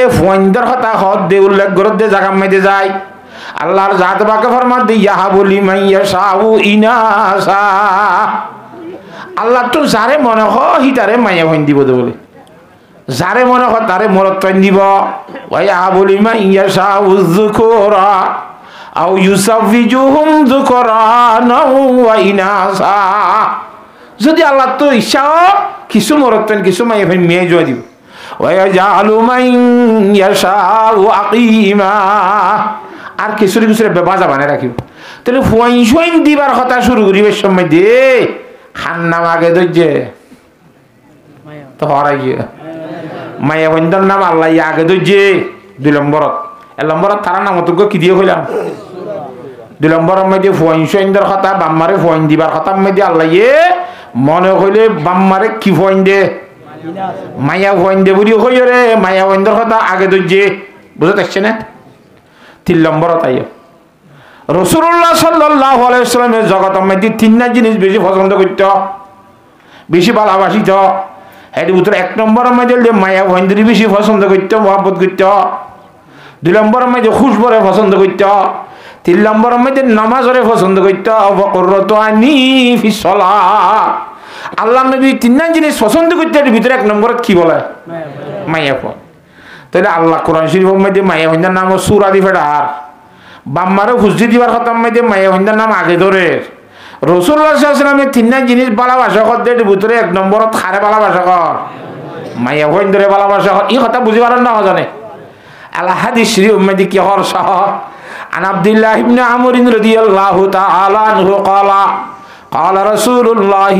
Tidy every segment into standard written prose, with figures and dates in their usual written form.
এ ফোয়াইন্দর কথা হদ দে উল্লেখ করে দে জায়গা মেদে যায় আল্লাহর জাত বাকে ফরমান দে ইয়া বলি মাইয়া সাউ ইনাসা আল্লাহ তো যারে মনে হয় হিতারে মাইয়া হইন দিব দে বলে যারে মনে হয় তারে মরত দিব ওয়া বলি মাইয়া সাউ যুকুরা আও ইউসাফিজুহুম যুকরানা ওয়া ইনাসা যদি আল্লাহ তো ইচ্ছা কিছু মরত কিছু মাইয়া হইন মেয়ে জয় দিব ওয়াজালু মান ইয়াশাউ আকিমা আর কিছুরে কিছুরে বেবাজা বানায় রাখিব তাহলে ফুয়াইন দিবার কথা শুরু করিবে সময় দে খান্নাম আগে দইছে তো হরাই গিয়ে মায়া বন্ধর নাম আল্লাহ আগে দইছে 2 নম্বরত 1 নম্বরত তারা নাম তো কি দিয়ে কইলাম 2 নম্বরের মধ্যে ফুয়াইনদের কথা বাম্মারে ফুয়াইন দিবার কথা মধ্যে আল্লাহ মনে হইলে বাম্মারে কি ফুয়াইন দে মায়া ফুয়াইন দে বুড়ি হই রে মায়া বন্ধর কথা আগে দইছে বুঝতে পারছে না 3 নম্বরত আইয় রাসূলুল্লাহ সাল্লাল্লাহু আলাইহি ওয়াসাল্লামের জগতের মধ্যে 3টা জিনিস বেশি পছন্দ করত বেশি ভালোবাসিত এর ভিতরে 1 নম্বরের মধ্যে মায়া বন্ধুরি বেশি পছন্দ করত মহব্বত করত 2 নম্বরের মধ্যে খুশবরে পছন্দ করত 3 নম্বরের মধ্যে নামাজরে পছন্দ করত ওয়াকুররাতু আনি ফিস সালাহ আল্লাহ নবী 3টা জিনিস পছন্দ করতে এর ভিতরে 1 নম্বরত কি বলে মায়া ফ তাহলে আল্লাহ কোরআন শরীফের মধ্যে মায়া বন্ধুর নাম সূরা দি ফেডার বাম্মারে খুশি দিবার কথা মধ্যে মায়া বন্ধুর নাম আগে ধরে রাসূলুল্লাহ সাল্লাল্লাহু আলাইহি ওয়াসাল্লামের 3টা জিনিস ভালোবাসা করতে এর ভিতরে 1 নম্বরত খারে ভালোবাসা কর মায়া বন্ধুরে ভালোবাসা কর এই কথা বুঝি পারেন না জানে আল হাদিস শরীফ মধ্যে কি হর সহ আন আব্দুল্লাহ ইবনে আমর রাদিয়াল্লাহু তাআলা আনহু ক্বালা قال رسول الله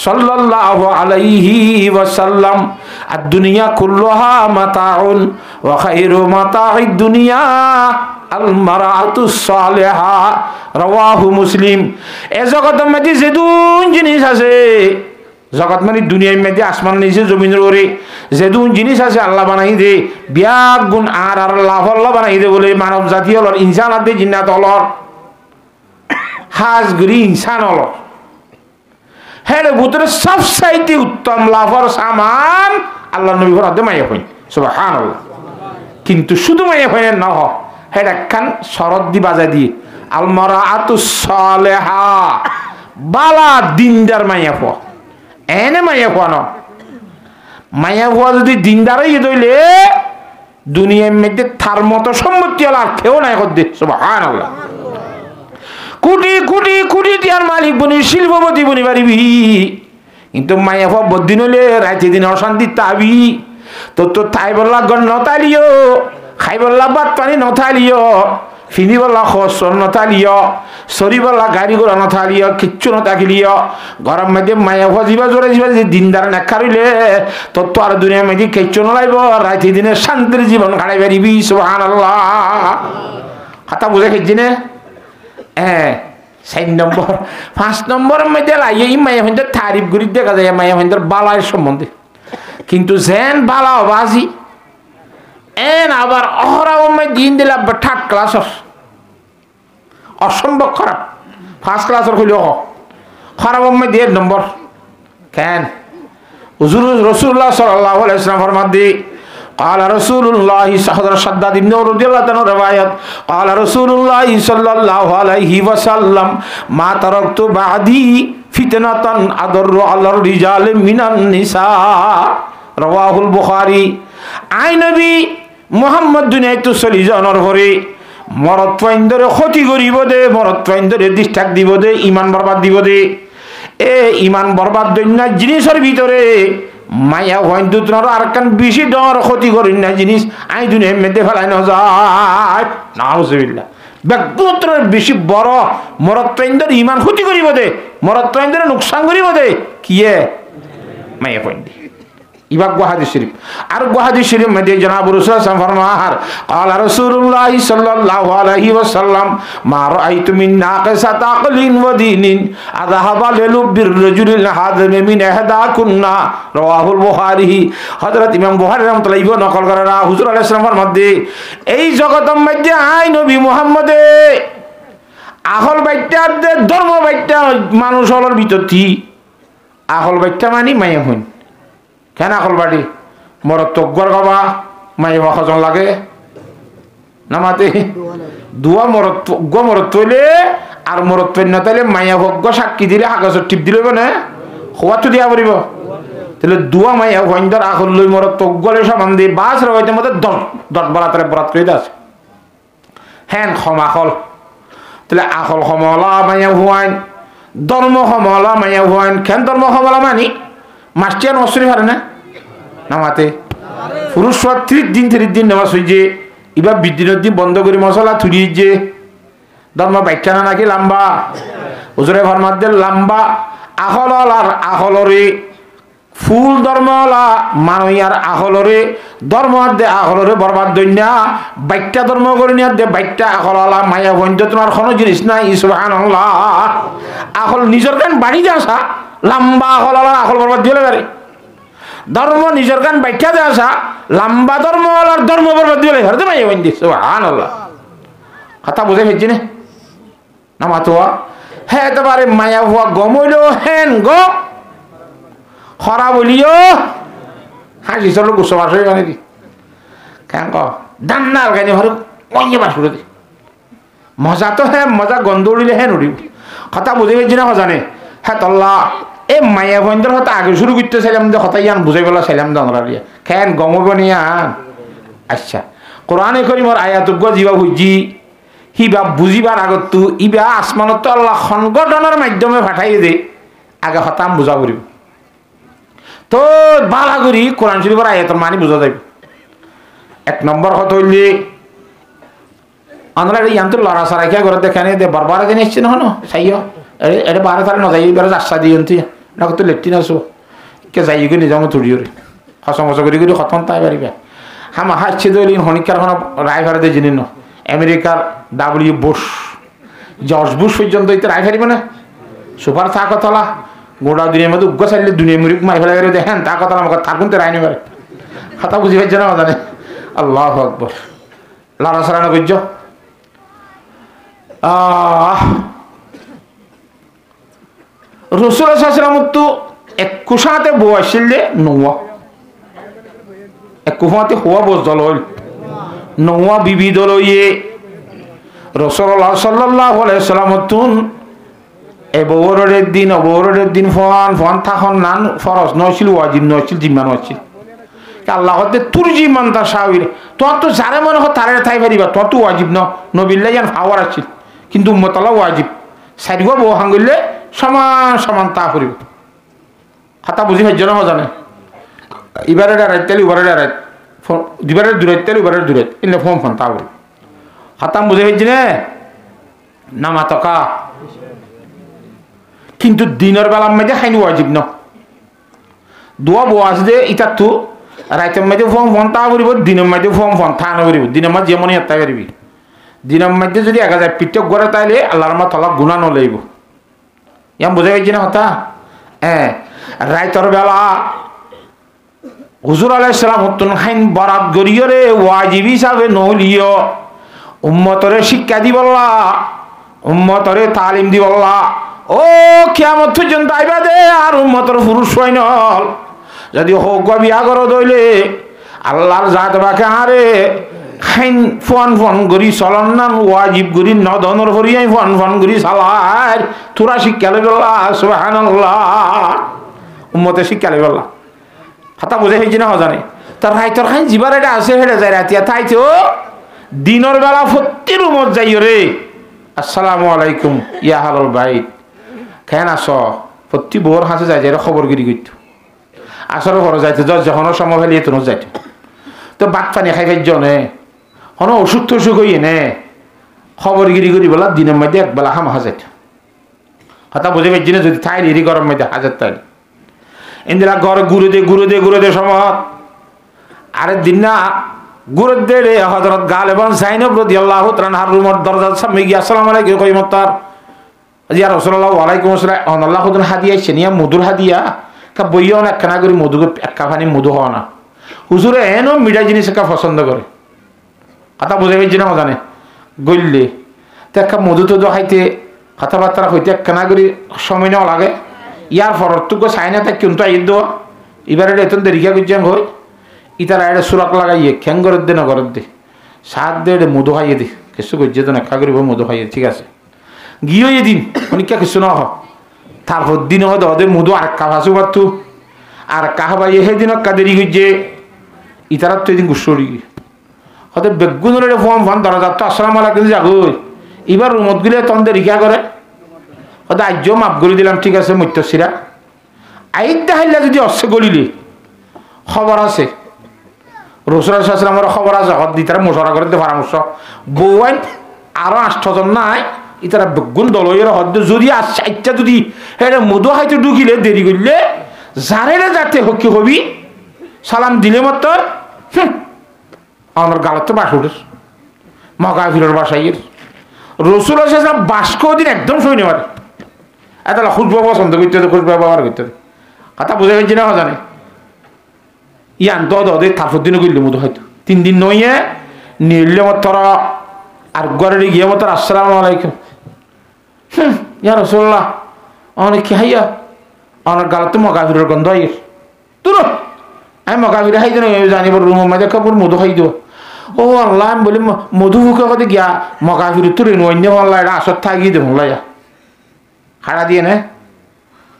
صلى الله عليه وسلم الدنيا كلها متاع وخير متاع الدنيا المرأة الصالحة رواه مسلم এ জগতের মধ্যে যে দুন জিনিস আছে জগৎ মানে দুনিয়ার মধ্যে আসমান নিচে জমিনের উপরে যে দুন জিনিস আছে আল্লাহ বানাই দে বিয়াগ গুণ আর লাভ আল্লাহ বানাই দে বলে মানব জাতি হল ইনসান আদে জিন্নাত হল হাজ গরি ইনসান হল হের ভিতরে সবচাইতে উত্তম লাভর সামান আল্লাহ নবী ফরমাতে মাইয়া হইন সুবহানাল্লাহ কিন্তু শুধু মাইয়া হইন না হ হের একখান শরত দি বাজা দিয়ে আল মারাআতুস সালেহা বালা দিনদার মাইয়া হ এনে মাইয়া হ না মাইয়া হ যদি দিনদারই দইলে দুনিয়ার মধ্যে তার মতো সম্পত্তি হল আর কেউ নাই কর দে সুবহানাল্লাহ কোটি কোটি কোটি টিয়ার মালিক বনি শিল্পপতি বনি পারিবি কিন্তু মায়া ভাব বদিন হলে রাতে দিন অশান্তি তাবি তো তাই বললা গণ নতালিও খাই বললা বাদ পানি নথালিও ফিনি বললা খসর নথালিও সরি বললা গাড়ি ঘোড়া নথালিও কিচ্ছু নথাকিলিও গরম মধ্যে মায়া ভাব যাবা জোরে যাবা যে দিনদার নেখা রইলে তো আর দুনিয়ার মধ্যে কিচ্ছু নলাইব রাতে দিনে শান্তির জীবন কাটাই পারিবি সুবহানাল্লাহ কথা বুঝে খেয়েছি না 4 নম্বর 5 নম্বরের মধ্যে এই মায়া ভাইদের তারিফ করি দেখা যায় মায়া ভাইদের বালার সম্বন্ধে কিন্তু যেন বালা বাজি এন আবার অহরা দিন দিলে 3rd ক্লাসর অসম্ভব খারাপ 1st ক্লাসর হইলেও খারাপ 1 নম্বর কেন হুজুর রাসূলুল্লাহ সাল্লাল্লাহু আলাইহি ওয়াসাল্লাম ফরমাতে قال رسول الله شداد بن رضي الله عنه روايات قال رسول الله صلى الله عليه وسلم ما تركت بعدي فتنة أضر على الرجال من النساء رواه البخاري আই নবী মুহাম্মদ দুনিয়াতে চলি যাওয়ার পরে মরদ ফাইন্দরে ক্ষতি করিব দে মরদ ফাইন্দরে ডিস্ট্রাক্ট দিব দে ঈমান বরবাদ দিব দে এ ঈমান বরবাদ দইনা জিনিসের ভিতরে মায়া হইন্দু তোর আর কান বেশি ডর ক্ষতি করিন না জিনিস আই দুনিয়ার মধ্যে ফেলাই না যায় নাউজুবিল্লাহ ব্যক্তিগতর বেশি বড় মরত্বেন্দ্র ইমান ক্ষতি করিব দে মরত্বেন্দ্র নুকসান করিব দে কিয়ে মায়া হইন্দি ইবাক হাদিস শরীফ আর হাদিস শরীফ মধ্যে জনাব রাসূল সাল্লাল্লাহু আলাইহি ওয়াসাল্লাম ফরমার قال رسول الله صلى الله عليه وسلم ما رايت من ناقصه عقل ودين اذهب للب الرجل الحاذم من احدى كنا رواه البخاري হযরত ইমাম বুখারী রাহমাতুল্লাহি আলাইহি নকল করেন হুজুর আলাইহিস সালামের মধ্যে এই জগতের মধ্যে আই নবী মুহাম্মদে আহল বাইটার ধর্ম বাইটা মানুষ হলর ভিতরতি আহল বাইটা মানে মায়া হইন কেন আকল বাড়ি মরদ তকবর গাবা মাই হজন লাগে নামাতে দুয়া মরত তৈলে আর মরত তৈল না তাইলে মাইয়া ভগ্য সাক্ষী দিলে কাগজত টিপ দিলে না খোয়াতো দিয়া পড়িব তাহলে দুয়া মাইয়া ভয়ন্দর আখল লই মরত গলে সামান দিয়ে বাস রয়েছে মধ্যে দট বলা তারা বরাত করে আছে হ্যান ক্ষমাখল তাহলে আখল সমলা মাইয়া হুয়াইন ধর্ম সমলা মাইয়া হুয়াইন খেন ধর্ম সমলা মানি মাস্টিয়ান অসুরি পারে না নামাতে পুরুষ 30 দিন নামাজ হই যে এবার বিদ্যুতের দিন বন্ধ করে মশলা থুরি যে ধর্ম ব্যাখ্যা না নাকি লম্বা হুজুরে ফরমাদের লম্বা আখল আর আখলরে ফুল ধর্মলা মানইয়ার আখলরে ধর্ম দে আখলরে বরবাদ দইনা বাইকটা ধর্ম করে নিয়ে দে বাইকটা আখললা মায়া বন্ধ তোমার কোনো জিনিস নাই সুবহানাল্লাহ আখল নিজের গান বাড়ি যাসা লম্বা আখললা আখল বরবাদ দিলে পারে ধর্ম নিজের গান বাইকটা দে আসা লম্বা ধর্মলার ধর্ম বরবাদ দিলে হরতে মায়া বন্ধ সুবহানাল্লাহ কথা বুঝে ফেলছি না মাতোয়া হ্যাঁ এবারে মায়া হওয়া গমইল হেন গো খরা বলিও হাসি চলো গুছো বাস হয়ে নাকি কেন ডান্নার গাড়ি ঘর কইয়ে বাস করে মজা তো হ্যাঁ মজা গন্ধ উড়িলে হ্যাঁ উড়িব কথা বুঝে পেয়েছি না জানে হ্যাঁ তল্লা এই মায়া বন্ধের হয়তো আগে শুরু করতে চাইলাম যে হতাই আন বুঝাই পেলা চাইলাম দংরা দিয়ে খেন গমব নিয়ে আন আচ্ছা কোরআনে করি মোর আয়াতুজ্ঞ যিবা বুঝি হিবা বুঝিবার আগত তো ইবা আসমানত তো আল্লাহ সংগঠনের মাধ্যমে পাঠাই দে আগে হতাম বুঝা করিব তো বালা করি কোরআন শরীফের আয়াতের মানে বুঝা যাবে এক নম্বর কথা হইলে আমরা ইয়ান্ত্র লড়া সারা কে করে দেখেন দে বারবার দিন এসছে না হনো সাইও এটা বারে তারা ন যাই এবার আশ্বা দিয়ন্তি না তো লেট্টি নাসো কে যাই গিয়ে নিজাম তুড়িও রে হসমস করি করি খতম তাই পারিবে হামা হাসছে দলিন হনিকার কোনো রায় ভাড়াতে জিনিস ন আমেরিকার ডাব্লিউ বুশ জর্জ বুশ পর্যন্ত এতে রায় ফারিব না সুপার থা কথা গোটা দুনিয়ার মধ্যে উগ্র চাইলে দুনিয়া মুড়ি মাই ফেলা গেলে দেখেন তা কথা আমাকে থাকুন তো রায় নেবে কথা বুঝি পাইছে না জানে আল্লাহ আকবর লারা সারানো বুঝছ রসুল সাল্লাম তো এক কুসাতে বউ আসলে নৌয়া এক কুফাতে হওয়া বোঝ দল হইল নৌয়া বিবি দল ইয়ে রাসূলুল্লাহ সাল্লাল্লাহু আলাইহি ওয়াসাল্লাম তুন এ বউরের দিন অবরের দিন ফোন থাখন নান ফরজ নছিল ওয়াজিব নছিল জিম্মান নছিল আল্লাহ হতে তুর জিম্মান তা সাহিল তো তো যারে মনে হয় তারে থাই পারিবা তো তো ওয়াজিব ন নবিল্লাহ জান ফাওয়ার আছিল কিন্তু উম্মতলা ওয়াজিব সাইডগো বউ হাঙ্গিলে সমান সমান তা করিব কথা বুঝি হজ্জ না জানে এবারে রাইতালি এবারে রাইত দিবারে দূরাইতালি এবারে দূরাইত ইলে ফোন তা করিব খাতাম বুঝে হজ্জ না মাতকা কিন্তু দিনের বেলার মধ্যে খাইনি ওয়াজিব ন দোয়া বোয়াজ দে ইটা তো রাইতের মধ্যে ফোন তা করিব দিনের মধ্যে ফোন থা নকরিব দিনের মধ্যে যেমন এটা করিবি দিনের মধ্যে যদি 1000 পিঠক গড়ে তাইলে আল্লাহর মা তলা গুণা নলাইব ইয়াম বুঝে পাইছি না কথা হ্যাঁ রাইতর বেলা হুজুর আলাইহিস সালাম হতুন খাইন বরাত গরিয় রে ওয়াজিব হিসাবে নলিও উম্মতরে শিক্ষা দিবল্লা উম্মতরে তালিম দিবল্লা ও কিয়ামত পর্যন্ত আইবা দে আর উম্মতর পুরুষ হইন যদি হোক বিয়া করো দইলে আল্লাহর জাত বাকে আরে খাইন ফোন করি চলন নাম ওয়াজিব করি নদনের করি ফোন করি চালার তোরা শিক্ষা লইবল্লা সুবহানাল্লাহ উম্মতে শিক্ষা লইবল্লা কথা বুঝে হয়েছি না জানে তার রাইতর খাইন জিবার এটা আছে হেঁটে যায় রাতিয়া তাই তো দিনের বেলা ফত্তি রুমত যাইও রে আসসালামু আলাইকুম ইয়া হালাল বাইত কেন আস প্রতি বউর হাসে যাই যাই খবর গিরি করতো আসর ঘর যাইতো যখন সময় ফেলিয়ে তোর যাইতো তো বাদ পানি খাই ফের জনে কোনো অসুখ টসুখ হইয়ে নে খবর গিরি করি বলা দিনের মধ্যে একবেলা হামা যাইত কথা বুঝে পেয়েছি না যদি থাই রি গরম মধ্যে হাজার তাই ইন্দিরা ঘর গুরু দে সমত আরে দিন না গুরু দে রে হযরত গালিবান যায়নব রাদিয়াল্লাহু তাআলা রুমর দরজা সামনে গিয়ে আসসালামু আলাইকুম কই মতার ইয়া রাসূলুল্লাহ ওয়া আলাইকুম আসসালাম আল্লাহ খুদন হাদিয়া ছেনিয়া মধুর হাদিয়া কা বইও না কানা করি মধু একটা পানি মধু হয় না হুজুরে এনো মিঠা জিনিস কা পছন্দ করে কথা বুঝে পেয়েছি না জানে গইলে তো একটা মধু তো খাইতে কথাবার্তা হইতে কানা করি সময় নেওয়া লাগে ইয়ার ফরত তো চাই না তাই কিন্তু আই দেওয়া এবারে এত দেরিকা করছেন হই ইতারা এটা সুরাক লাগাইয়ে খ্যাং করে দে না করে দে সাত দে এটা মধু খাইয়ে দে কিছু করছে তো না খা করিব মধু খাইয়ে ঠিক আছে গিয়ে দিন অনেকটা কিছু না তারপর দিন হয়তো ওদের মধু আর কাভাসু পারতু আর কাহাবাইয়ে সেদিন কাদেরি গিয়ে ইতারার তো এদিন গুসরি হয়তো বেগুনের ফোন ফোন ধরা যাত আসসালাম আলাইকুম যাগই এবার রুমত গেলে তখন রিকা করে হয়তো আজ্যও মাফ করে দিলাম ঠিক আছে মত্যশিরা আইতে হাইলা যদি অশ্বে গলিলে খবর আছে রসুলামের খবর আছে হদ ইতারা মশরা করে দে পরামর্শ বউয়াইন আরো 8 জন নাই ইতারা বেগুন দলয়ের হদ যদি আচ্ছা যদি এটা মধু হাইতে ঢুকিলে দেরি করলে যারে যাতে হকি হবি সালাম দিলে মত আমার গালত বাস উঠের মগাফিরের বাসাইয়ের রসুল বাস্ক দিন একদম সই নেবার এত খুশবা পছন্দ করতে খুশবা ব্যবহার করতে কথা বুঝে গেছি না জানে ইয়ান দে তারপর দিনও গেল মধু হয়তো 3 দিন নইয়ে নিলে মতর আর ঘরে গিয়ে মতর আসসালাম আলাইকুম ইয়া রসুল্লাহ অনেক কি হাইয়া আমার গালত মগাফিরের গন্ধ আইয়ের তুলো আমি মগাফিরে হাই জানিব রুম মাঝে কাপড় মধু খাই দিব ও আল্লাহ আমি বলি মধু ফুকে কথা গিয়া মগাফির তোর অন্য আল্লাহ এটা আসর থাকি দেব লাইয়া হাড়া দিয়ে নে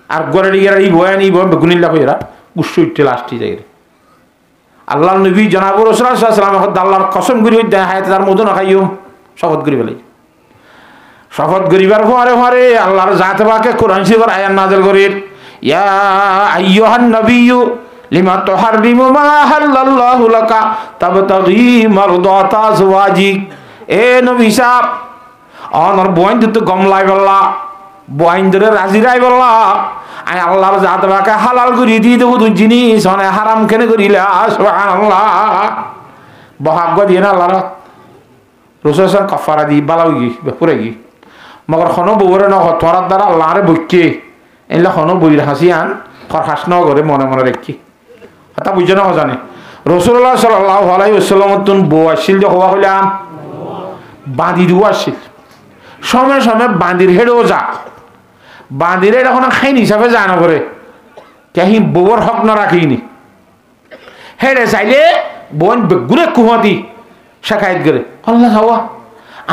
আর গড়ে গিয়ে এই বয়া নি বেগুনিল্লা কই এরা গুসু উঠতে লাস্টি যাই আল্লাহ নবী জনাব রসুলাম আল্লাহর কসম করি হায়াতে তার মধু না খাইও শপথ করি ফেলাই শপথ করিবার পরে পরে আল্লাহর জাত বাকে কোরআন শরীফের আয়াত নাযিল করির ইয়া আইয়ুহান নবিয়্যু লিমা তুহাররিমু মা হাল্লাল্লাহু লাকা তাবতাগী মারদাতা আজওয়াজিক এ নবী সাহেব অনর বইন তো গমলাই বল্লা বইন ধরে রাজি রাই বল্লা আই আল্লাহর জাত বাকে হালাল করি দি দেব তুই জিনিস অনে হারাম কেনে করিলা সুবহানাল্লাহ বহাগ দিয়ে না আল্লাহর রাসূল সাল্লাল্লাহু কাফারা দি বালাও গি পুরে গি মগর খনো বউরে ন হতরার দ্বারা আল্লাহরে বইকে এলা খনো বইর হাসিয়ান খরখাস ন করে মনে মনে রেখি কথা বুঝে না জানে রাসূলুল্লাহ সাল্লাল্লাহু আলাইহি ওয়াসাল্লাম তুন বউ আসিল যে হওয়া হইলাম বাঁধি দুয়া আসিল সময় সময় বাঁধির হেডেও যা বাঁধিরে এখন খাইন হিসাবে যা না করে কেহি বউর হক না রাখিনি হেডে চাইলে বোন বেগুনে কুহাতি শেখায়ত করে আল্লাহ খাওয়া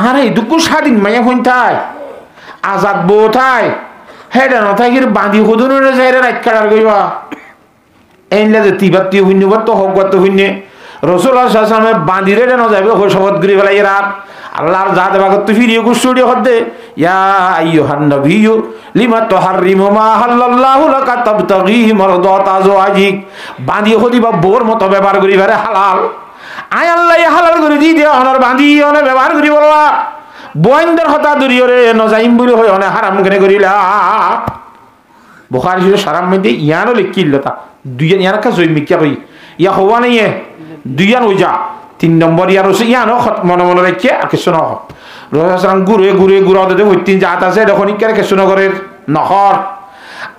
আর এই দুঃখ স্বাধীন মাইয়া ফোন থাই আজাদ বউ থাই হেডে না থাকি বাঁধি হুদুনের যাইরে রাত কাটার গইবা এইলা যে তিবাত্তি শূন্যবার তো হক তো শূন্য রসুল্লাহ সাল্লামে বাঁধিরে না যাবে হো শপথ করি ফেলাই রাত আল্লাহর জাত বাগত ফিরিয়ে গুসুড়ি হদে ইয়া আইয়ুহান নবিয়্যু লিমা তুহাররিমু মা হাল্লাল্লাহু লাকা তাবতাগী মারদাতা আজওয়াজিক বাঁধি হদিবা বোর মতো ব্যবহার করি ফেরে হালাল আয় আল্লাহ হালাল করে দি দে অনার বাঁধি অনে ব্যবহার করি বললা বইনদের হতা দরিয়রে নজাইম বলি হয় অনে হারাম কেনে করিলা বুখারী শরীফ সারাম মধ্যে ইয়ানো লিখিল তা দুইজন ইয়ার কাছে মিকিয়া কই ইয়া হওয়া নাই দুইজন হই যা 3 নম্বর ইয়ার হইছে ইয়ানো মনে মনে রেখে আর কিছু না হয় রাসূল ঘুরে ঘুরে ঘুরাতে ওই 3 জাত আছে দেখুন ইকারে কিছু না করে নহর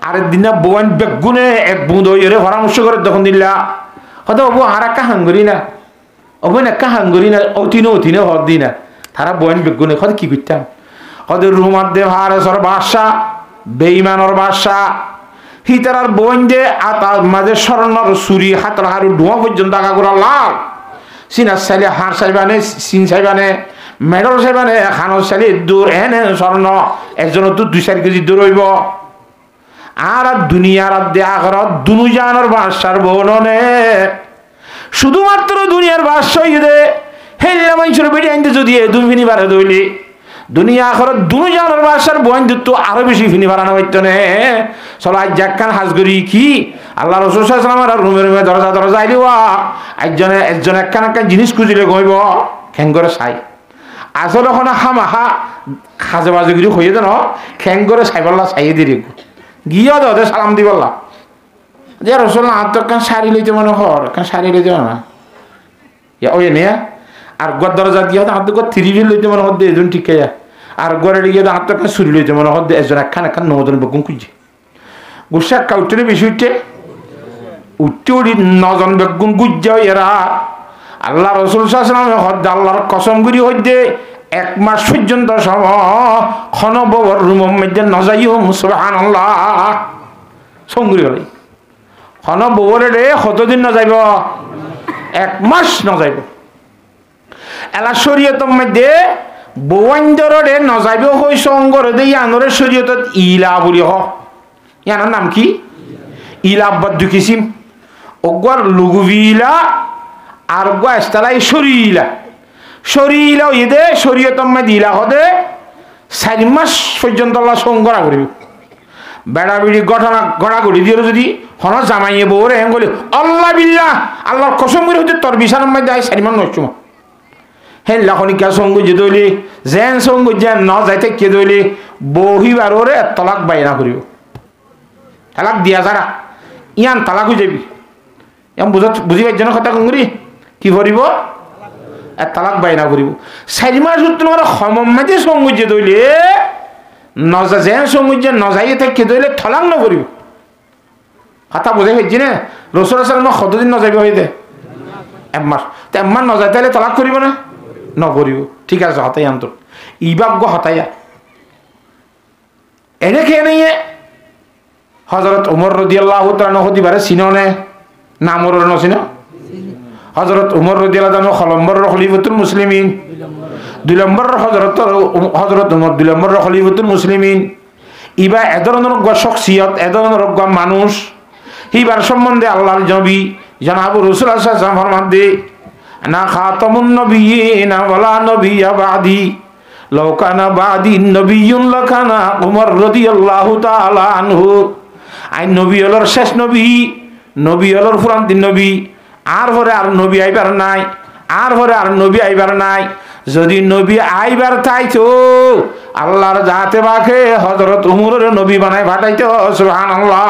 আর দিনা বইন বেগুনে এক বুঁদ হইরে পরামর্শ করে তখন দিলা হয়তো ওবো আর একটা হাঙ্গরি না ওবো না একটা হাঙ্গরি না অতিনে হদ দিনা তারা বইন বেগুনে হয়তো কি করতাম হয়তো রুমার দে ভারসর বাদশা বেঈমানর বাদশা হিতারার বইন দে আতার মাঝে স্বর্ণর চুরি হাতর হারু ধোঁয়া পর্যন্ত আগা করা লাল সিনার চাইলে হাড় চাইবানে চিন চাইবানে মেডল চাইবানে খানোর চাইলে দূর এনে স্বর্ণ একজনের তো 2-4 কেজি দূর হইব আর দুনিয়ার দেয়া ঘর দুনুজানোর বাদশার বননে শুধুমাত্র দুনিয়ার বাদশাই দে হেল্লা মানুষের বেড়ে আনতে যদি দুই ফিনি বাড়ে দইলি দুনিয়া আখরত দুনুজানোর বাদশার বইন দিত আরো বেশি ফিনি বাড়ানো হইতো নে চলো আজ যাকান হাজগরি কি আল্লাহ রাসূল সাল্লাল্লাহু আলাইহি ওয়াসাল্লাম রুমে রুমে দরজা আইলিওয়া একজন একখান জিনিস খুঁজিলে কইব খেং করে চাই আসলে ওখানে হামাহা খাজে বাজুগিরি হয়ে দেন খেং করে চাইবল্লা চাইয়ে দিলি গিয়ে দে সালাম দিবল্লা যে রসুল না তো কান শাড়ি লইতে মনে হর কান শাড়ি লইতে না ওই নে আর গর দরজা গিয়ে হাত গর 3 ফিল লইতে মনে হদ্দে এজন ঠিক আর গরে গিয়ে হাত তো কান চুরি লইতে মনে হদ্দে একজন একখান নজন বেগুন খুঁজে গুসা কাউটরে বেশি উঠে উঠে নজন বেগুন গুজ্জা এরা আল্লাহ রসুল সাল্লাল্লাহু আলাইহি ওয়াসাল্লাম আল্লাহর কসম করি হইতে 1 মাস পর্যন্ত খন ববর রুমের মধ্যে নজাইও সুবহানাল্লাহ সঙ্গুরি হলে খন ববরে রে কতদিন নজাইব 1 মাস নজাইব এলা শরীয়তের মধ্যে বৌয়ান্দরে নজাইব হই সঙ্গরে দে ইয়ানরে শরীয়তত ইলা বলি হ ইয়ানোর নাম কি ইলা বদ্দু কিসিম অগর লুগুবিলা আর গো আস্তালাই শরীলা শরীলা ইদে শরীয়তের মধ্যে ইলা হদে 4 মাস পর্যন্ত আল্লাহ সঙ্গরা করিব বেড়া বিড়ি ঘটনা গড়াগড়ি দিয়ে যদি হন জামাইয়ে বউরে হেন বলি আল্লাহ বিল্লাহ আল্লাহর কসম করে হইতে তোর বিছানার মধ্যে আই 4 মাস নষ্ট হে লাখনিকা সঙ্গ যে দইলি জেন সঙ্গ যেন ন যাইতে কে দইলি বহিবার ওরে তলাক বাইনা করিব তালাক দিয়া যারা ইয়ান তালাক হয়ে যাবি এম বুঝিবার জন্য কথা করি কি করিব তালাক বাইনা করিব 4 মাস তোমার সমমাঝে সঙ্গ যে দইলে নজা যেন সঙ্গ যে নজাইয়ে থেকে দইলে তলাক ন করিব কথা বুঝাই হয়েছি না রসুল সালাম কতদিন নজাইব হইতে 1 মাস তো 1 মাস নজাইতে হলে তলাক করিব না নকরিব ঠিক আছে হতাই আন্তর ইবাগ্য হতাইয়া এনে খেয়ে নিয়ে হজরত উমর রাদিয়াল্লাহু তাআলা হদিবারে চিননে নামর নচিন হজরত উমর রাদিয়াল্লাহু তাআলা খলম্বর খলিফাতুল মুসলিমিন 2 নম্বর হজরত উমর 2 নম্বর খলিফাতুল মুসলিমিন ইবা এ ধরনের শখসিয়ত এ ধরনের মানুষ ইবার সম্বন্ধে আল্লাহর নবী জনাব রাসূল সাল্লাল্লাহু আলাইহি ওয়াসাল্লাম ফরমান দে না খাতামুন নবিয়্যিন ওয়ালা নবিয়্যা বাদি লাউ কানা বাদি নবিয়্যুন লাকানা উমর রাদিয়াল্লাহু তাআলা আনহু আই নবী হলোর শেষ নবী নবী হলোর ফুরান্তিন নবী আর পরে আর নবী আইবার নাই আর পরে আর নবী আইবার নাই যদি নবী আইবার তাইতো আল্লাহর জাতে বাকে হযরত উমরের নবী বানাই পাঠাইতো সুবহানাল্লাহ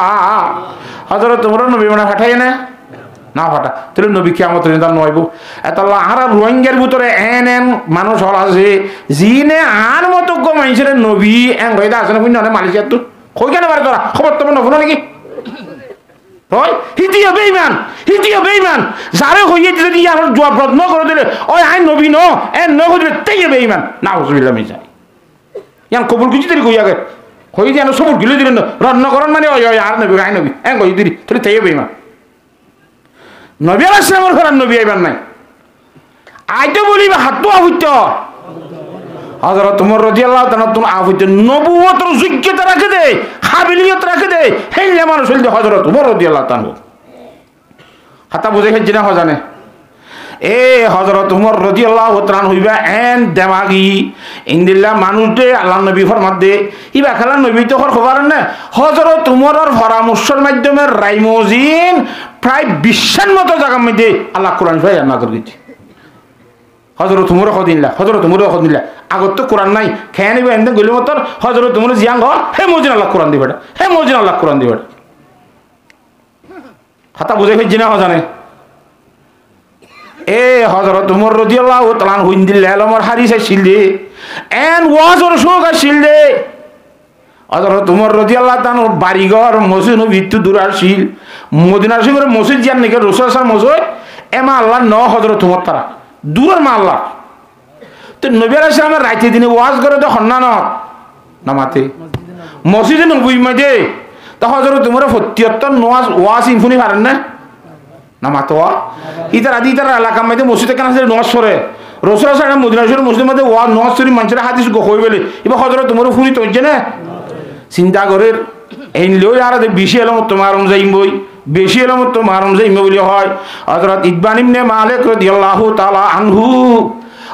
হযরত উমরের নবী বানাই পাঠাই না ফাটা তাহলে নবী কিয়ামতের দিন নয়ব এতাল্লাহ আর রোহিঙ্গার ভিতরে এন মানুষ হল আছে জিনে আর মতো গো মানুষের নবী এন হইদা আছে না বুঝলি না মালয়েশিয়ার তো কই কেন পারে তোরা খবর তোমার নবো নাকি হয় হিতিও বেঈমান যারে হইয়ে যদি আর জবাব প্রশ্ন করে দিলে ওই আই নবী ন এন ন হইবে তাই বেঈমান নাউজুবিল্লাহ মিন যাই ইয়ান কবুল কিছু দেরি কই আগে হই যেন সবুর গিলে দিলেন রন্ন করন মানে ওই আর নবী আই নবী এন কই দিরি তাহলে তাই বেঈমান নবী আলাইহিস সালামের ঘর নবী আইবার নাই আইতো বলিবা হাতটো আহুত হযরত উমর রাদিয়াল্লাহু তাআলা তুমি আহুত নবুয়তের যোগ্যতা রাখে দে কাবিলিয়ত রাখে দে হেলে মানুষ হইল হযরত উমর রাদিয়াল্লাহু তাআলা হাতা বুঝে হেজ না হজানে এ হযরত উমর রাদিয়াল্লাহু তাআলা হইবা এন দেমাগি ইনদিল্লাহ মানুষে আল্লাহ নবী ফরমাত দে ইবা খেলা নবী তো খবর না হযরত উমরের পরামর্শের মাধ্যমে রাইমোজিন প্রায় 20 মতো জায়গার মধ্যে আল্লাহ কোরআন ভাই নাযিল করেছে হযরত উমর খদিনলা আগত তো কোরআন নাই খেয়ে নিবে এনে গলি মতর হযরত উমর জিয়াং ঘর হে মজিন আল্লাহ কোরআন দিবে হাতা বুঝে ফেজ না জানে এ হযরত উমর রাদিয়াল্লাহু তাআলা হুইন্দিল আলমর হারিসে শিলদে এন ওয়াজর শোক শিলদে হযরত উমর রাদিয়াল্লাহু তাআলা বাড়িঘর মসজিদ ভিতর দূরার শিল মদিনার শরীফের মসজিদ জান নাকি রাসূল সাল্লাল্লাহু আলাইহি ওয়াসাল্লাম এমা আল্লাহ ন হযরত উমর তারা দূরের মা আল্লাহ তো নবী আলাইহিস সালামের রাতে দিনে ওয়াজ করে তো হন্নান নামাতে মসজিদে নবী মধ্যে তো হযরত উমর 77 ওয়াজ ইনফুনি পারেন না নামাতো ইতার এলাকার মধ্যে মসজিদে কেন আছে নমাজ পড়ে রাসূল সাল্লাল্লাহু আলাইহি ওয়াসাল্লাম মদিনার শরীফের মসজিদের মধ্যে ওয়াজ নমাজ শরীফ মানুষের হাদিস কই বলে এবার হযরত উমর ফুরি তোজে না চিন্তা করের এই লই আর বেশি এলাম তোমার যাইম বই বেশি এলাম তোমার যাইম বলি হয় হযরত ইবনে ইবনে মালিক রাদিয়াল্লাহু তাআলা আনহু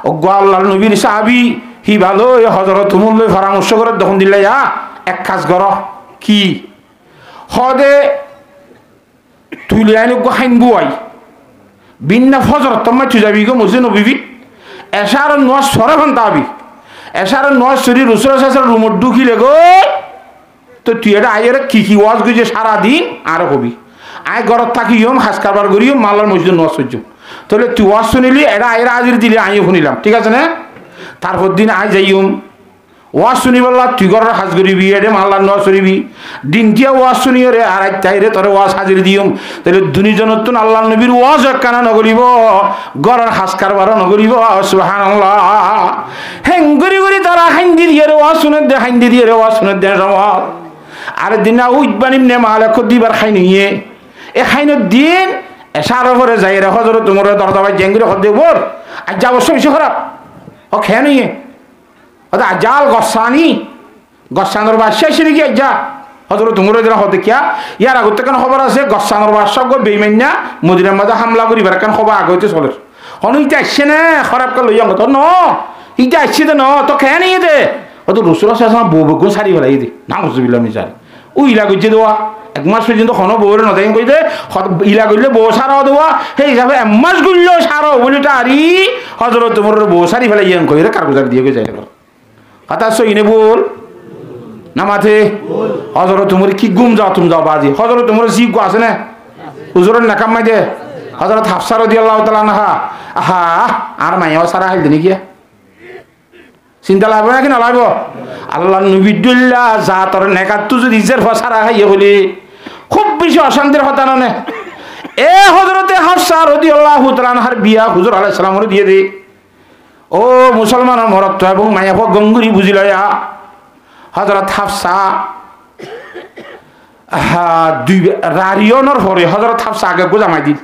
ও আল্লাহর নবীর সাহাবী হি ভালো হযরত উমর লই পরামর্শ করে তখন দিলে এক কাজ করো কি হদে তুলে আইন গো হাইন বুয়াই বিন্না ফজর তোমার চুজাবি গো মসজিদ নবী এশার নওয়াজ সরে ভান্তাবি এশার নওয়াজ শরীর রাসূল সাল্লাল্লাহু আলাইহি ওয়াসাল্লাম রুমত ঢুকিলে গো তো তুই এটা আইয়ের কি ওয়াজ গুজে সারা দিন আর হবি আয় ঘরত থাকিম হাস কারবার করিও মালার মসজিদ নওয়াজ সহ্য তাহলে তুই ওয়াজ শুনিলি এটা আইয়ের হাজির দিলি আইও শুনিলাম ঠিক আছে না তারপর দিন আয় যাইম ওয়াজ শুনি বললা তুই ঘরের হাজ করিবি এটা মাল্লার নওয়াজ করিবি দিনটিয়া ওয়াজ শুনি রে আর তাইরে তোর ওয়াজ হাজির দিম তাহলে দুনিজনত আল্লাহ নবীর ওয়াজ কানা নগরিব ঘরের হাজ কারবার নগরিব সুবহানাল্লাহ হেঙ্গরি গরি তারা হাইন্দি দিয়ে ওয়াজ শুনে দে হাইন্দি দিয়ে ওয়াজ শুনে দে সমাজ আর দিনা উইবানিম নে মালাক দিবার খাই নিয়ে এ খাইনের দিন এসারো পরে যাই রে হজরত তোমার দরজা ভাই জেঙ্গুরে হদ্দে বোর আজ যা অবশ্য বেশি খারাপ ও খেয়ে নিয়ে ওটা আজাল গসানি গসানোর বাদশাহ এসে নাকি যা হজরত তোমার দিন হতে কিয়া ইয়ার আগতে কেন খবর আছে গসানোর বাদশাহ বেইমান্যা মদিনার মাঝে হামলা করি কেন খবর আগে হইতে চলে হন ইটা আসছে না খারাপ করে লইয়া তো ন ইটা আসছে তো ন তো খেয়ে নিয়ে দে ও তো রসুল আছে বউ বেগুন সারি ফেলাই দি না হসবিল্লা মিসার ও ইলা করছে দেওয়া এক মাস পর্যন্ত কোনো বউরে নদাইন কই দে ইলা করলে বউ সারাও দেওয়া সেই হিসাবে এক মাস গুললেও সারাও বলে তারি হজরত তোমার বউ সারি ফেলাই ইয়ান কই রে কারগুজার দিয়ে গেছে কথা সইনে বল না মাথে হজরত তোমার কি গুম যাও তুমি যাও বাজি হজরত তোমার জিগ আছে না হুজুরের নাকাম মাই দে হজরত হাফসা রাদিয়াল্লাহু তাআলা আনহা আহা আর মাইয়াও সারা হাইল দিনি কি চিন্তা লাগবে নাকি না লাগবো আল্লাহ নবিদুল্লাহ যা তোর নেকাত যদি ইজের ফসারা খাইয়ে বলি খুব বেশি অশান্তির হতা না এ হজরতে হাফসা রাদিয়াল্লাহু তাআলা আনহার বিয়া হুজুর আলাইহিস সালামের দিয়ে দে ও মুসলমানের মরত্ব এবং মাইয়া গঙ্গুরি বুঝি লয়া হজরত হাফসা দুই রারিয়নর হরে হজরত হাফসা আগে জামাই দিল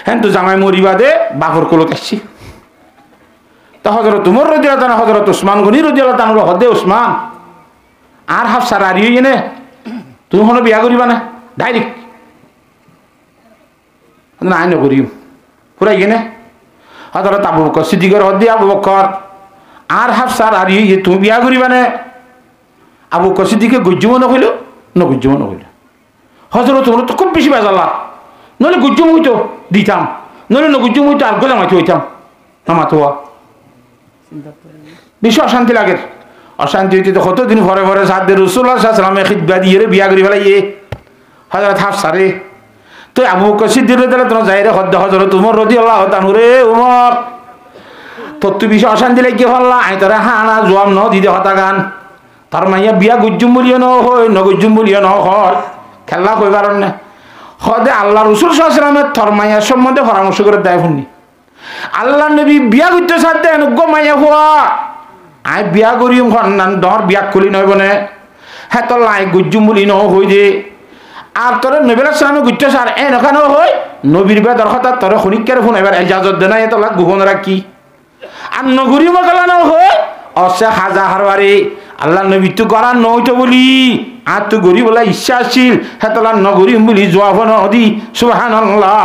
হ্যাঁ তো জামাই মরিবা দে বাপর কোলত আসছি তা হজরত উমর রাদিয়াল্লাহু তাআলা হজরত উসমান গনি রাদিয়াল্লাহু তাআলা হদে উসমান আর হাফসা রারিয় এনে তুমি কোনো বিয়া করিবা না ডাইরেক্ট না আইন করিম পুরাই গেনে হজরত আবু বকর সিদ্দিকের হদে আবু বকর আর হাফসা রারিয় তুমি বিয়া করিবা না আবু বকর সিদ্দিকে গজ্জুমন হইল নগজ্জুমন হইল হজরত উমর তো খুব বেশি বেজাল্লা নইলে গুজ্জুম হইতো দিতাম নইলে নগুজ্জুম হইতো আর গোলা মাইতে হইতাম নামাতোয়া বেশি অশান্তি লাগে অশান্তি হইতে তো কতদিন ঘরে ঘরে সাদ রাসূলুল্লাহ সাল্লাল্লাহু আলাইহি ওয়াসাল্লাম খিদবা দিয়ে বিয়া করি ফেলাইয়ে হযরত হাফসা রে তো আবু বকর সিদ্দিক রাদিয়াল্লাহু তাআলা যাইরে হযরত উমর রাদিয়াল্লাহু তাআলা রে উমর তো তুই বেশি অশান্তি লাগে ফেললা আই তোরা হানা জবাব ন দিতে হতা গান তার মাইয়া বিয়া গুজ্জুম বলিও ন হয় নগুজ্জুম বলিও ন হয় খেলা কইবার না হদে আল্লাহ রাসূল সাল্লাল্লাহু আলাইহি ওয়াসাল্লামের তোর মাইয়া সম্বন্ধে পরামর্শ করে দেয় শুনি আল্লাহ নবী বিয়া করতে সাথে অনুগ্য মাইয়া হওয়া আই বিয়া করিম খন্নান দর বিয়া খুলি নইব নে হ্যাঁ তোর লাই গুজ্জুম বলি ন হই দে আর তোর নবীর সামনে গুজ্জে সার এ নখানো হই নবীর বিয়া দরখাস্ত তোর খনিকের ফোন এবার ইজাজত দে না এত লাগ গোপন রাখি আর নগরী মগলানো হই অসে হাজা হারবারে আল্লাহ নবী তো করা নইতো বলি আর তো গরি বলা ইচ্ছা আসছিল হ্যাঁ তোলা নগরী বলি জবাব নদি সুবহানাল্লাহ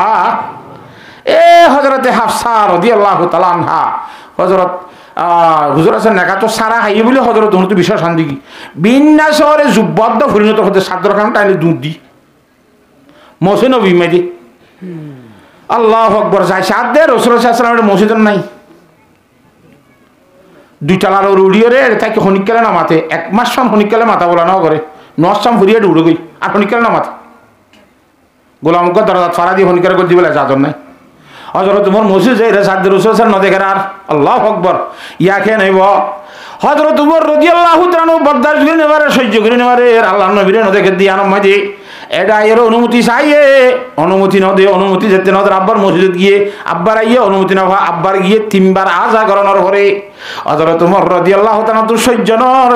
এ হযরতে হাফসা রাদিয়াল্লাহু তাআলা আনহা হযরত হুজুর আছেন নাকা তো সারা হাইয়ে বলে হযরত উনি তো বিশাল শান্তি কি বিন্না শহরে যুবদ্দ পরিণত হতে সাদর খান টাইলে দুধ দি মসে নবী মেদি আল্লাহু আকবার যাই সাদে রাসূল সাল্লাল্লাহু আলাইহি ওয়াসাল্লামের মসজিদ নাই দুইটালার রুড়িয়ে রে তাকে হনিকালে না মাথে এক মাস সাম হনিকালে মাথা বলা না করে নসাম ফুরিয়ে উড়ে গই আর হনিকালে না মাথা গোলামুখ দরজা ফাড়া দিয়ে হনিকালে করে দিবে যাজন নাই হযরত উমর মসজিদ যাই রে সাদ রাসূল সাল্লাল্লাহু আলাইহি ওয়াসাল্লাম আর আল্লাহু আকবার ইয়াকে নাইব হযরত উমর রাদিয়াল্লাহু তাআলা বরদাশত করে নেবারে সহ্য করে নেবারে আল্লাহর নবীরে ন দেখে দিয়া নামাজি এটা এর অনুমতি চাইয়ে অনুমতি ন দে অনুমতি যেতে ন আব্বার মসজিদ গিয়ে আব্বার আইয়ে অনুমতি না আব্বার গিয়ে তিনবার আজা করানোর পরে হযরত উমর রাদিয়াল্লাহু তাআলা তো সহ্য নর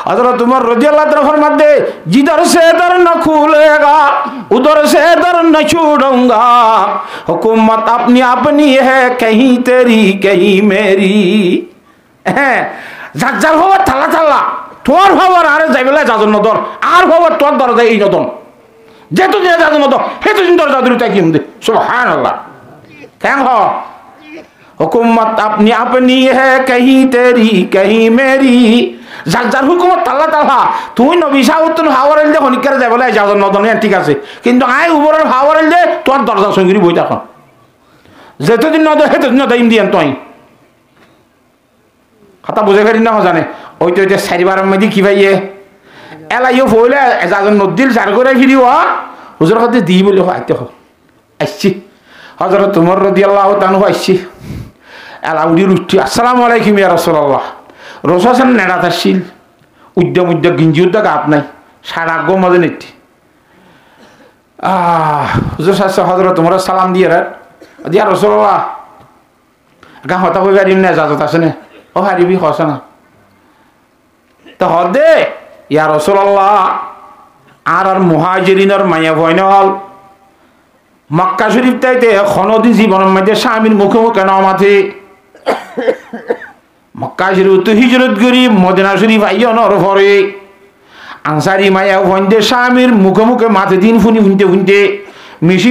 হযরত উমর রাদিয়াল্লাহু তাআলা ফরমাতে জিদর সে দর ন খুলেগা उधर से दर न छोड़ूंगा हुकूमत अपनी अपनी है कहीं तेरी कहीं मेरी হ্যাঁ যার যার খবর থালা থালা তোর খবর আরে যাইবেলা যাজন নদর আর খবর তোর দরজা এই নদন যেহেতু যে যাজন নদর হেতু দিন দরজা দূরে তাকি দে সুবহানাল্লাহ কেন হ हुकूमत अपनी अपनी है कहीं तेरी कहीं मेरी যার যার হুকুমত তাল্লা তাল্লা তুই নবী সাউতুন হাওয়ারেল দে হনিকারে যাইবেলা যাজন নদন ঠিক আছে কিন্তু আই উপরের হাওয়ারেল দে তোর দরজা সঙ্গী বই থাক যেতদিন নদর হেতদিন নদর ইন্ডিয়ান তুই কথা বুঝে ফেরি না জানে ওই তো এটা চারিবার মধ্যে কি ভাইয়ে এলাইও ফইলে যাজন নদীর চার করে ফিরি হুজুর কাছে দি বলে আইতে হোক আসছি হযরত উমর রাদিয়াল্লাহু তাআলা আসছি এলাউডির উঠছি আসসালামু আলাইকুম ইয়া রাসূলুল্লাহ রসাসন নেড়া তাসিল উদ্যম গিঞ্জি উদ্যোগ আপ নাই সারা গো মজে নেটি হুজুর সাহেব হযরত উমর সালাম দিয়ে দিয়া রাসূলুল্লাহ গা হতা হই পারিম না জাজত আছে না ও হারিবি হসে না তো হদে ইয়া রাসূলুল্লাহ আর মুহাজিরিনের মায়া ভয়নল মক্কা শরীফ তাইতে খনদি জীবনের মধ্যে স্বামীর মুখে মুখে নামাতে মক্কা শরীফ তো হিজরত করি মদিনা শরীফ আইয়া নর পরে আনসারি মায়া ফন্দে স্বামীর মুখে মুখে মাথে দিন ফুনতে মিশি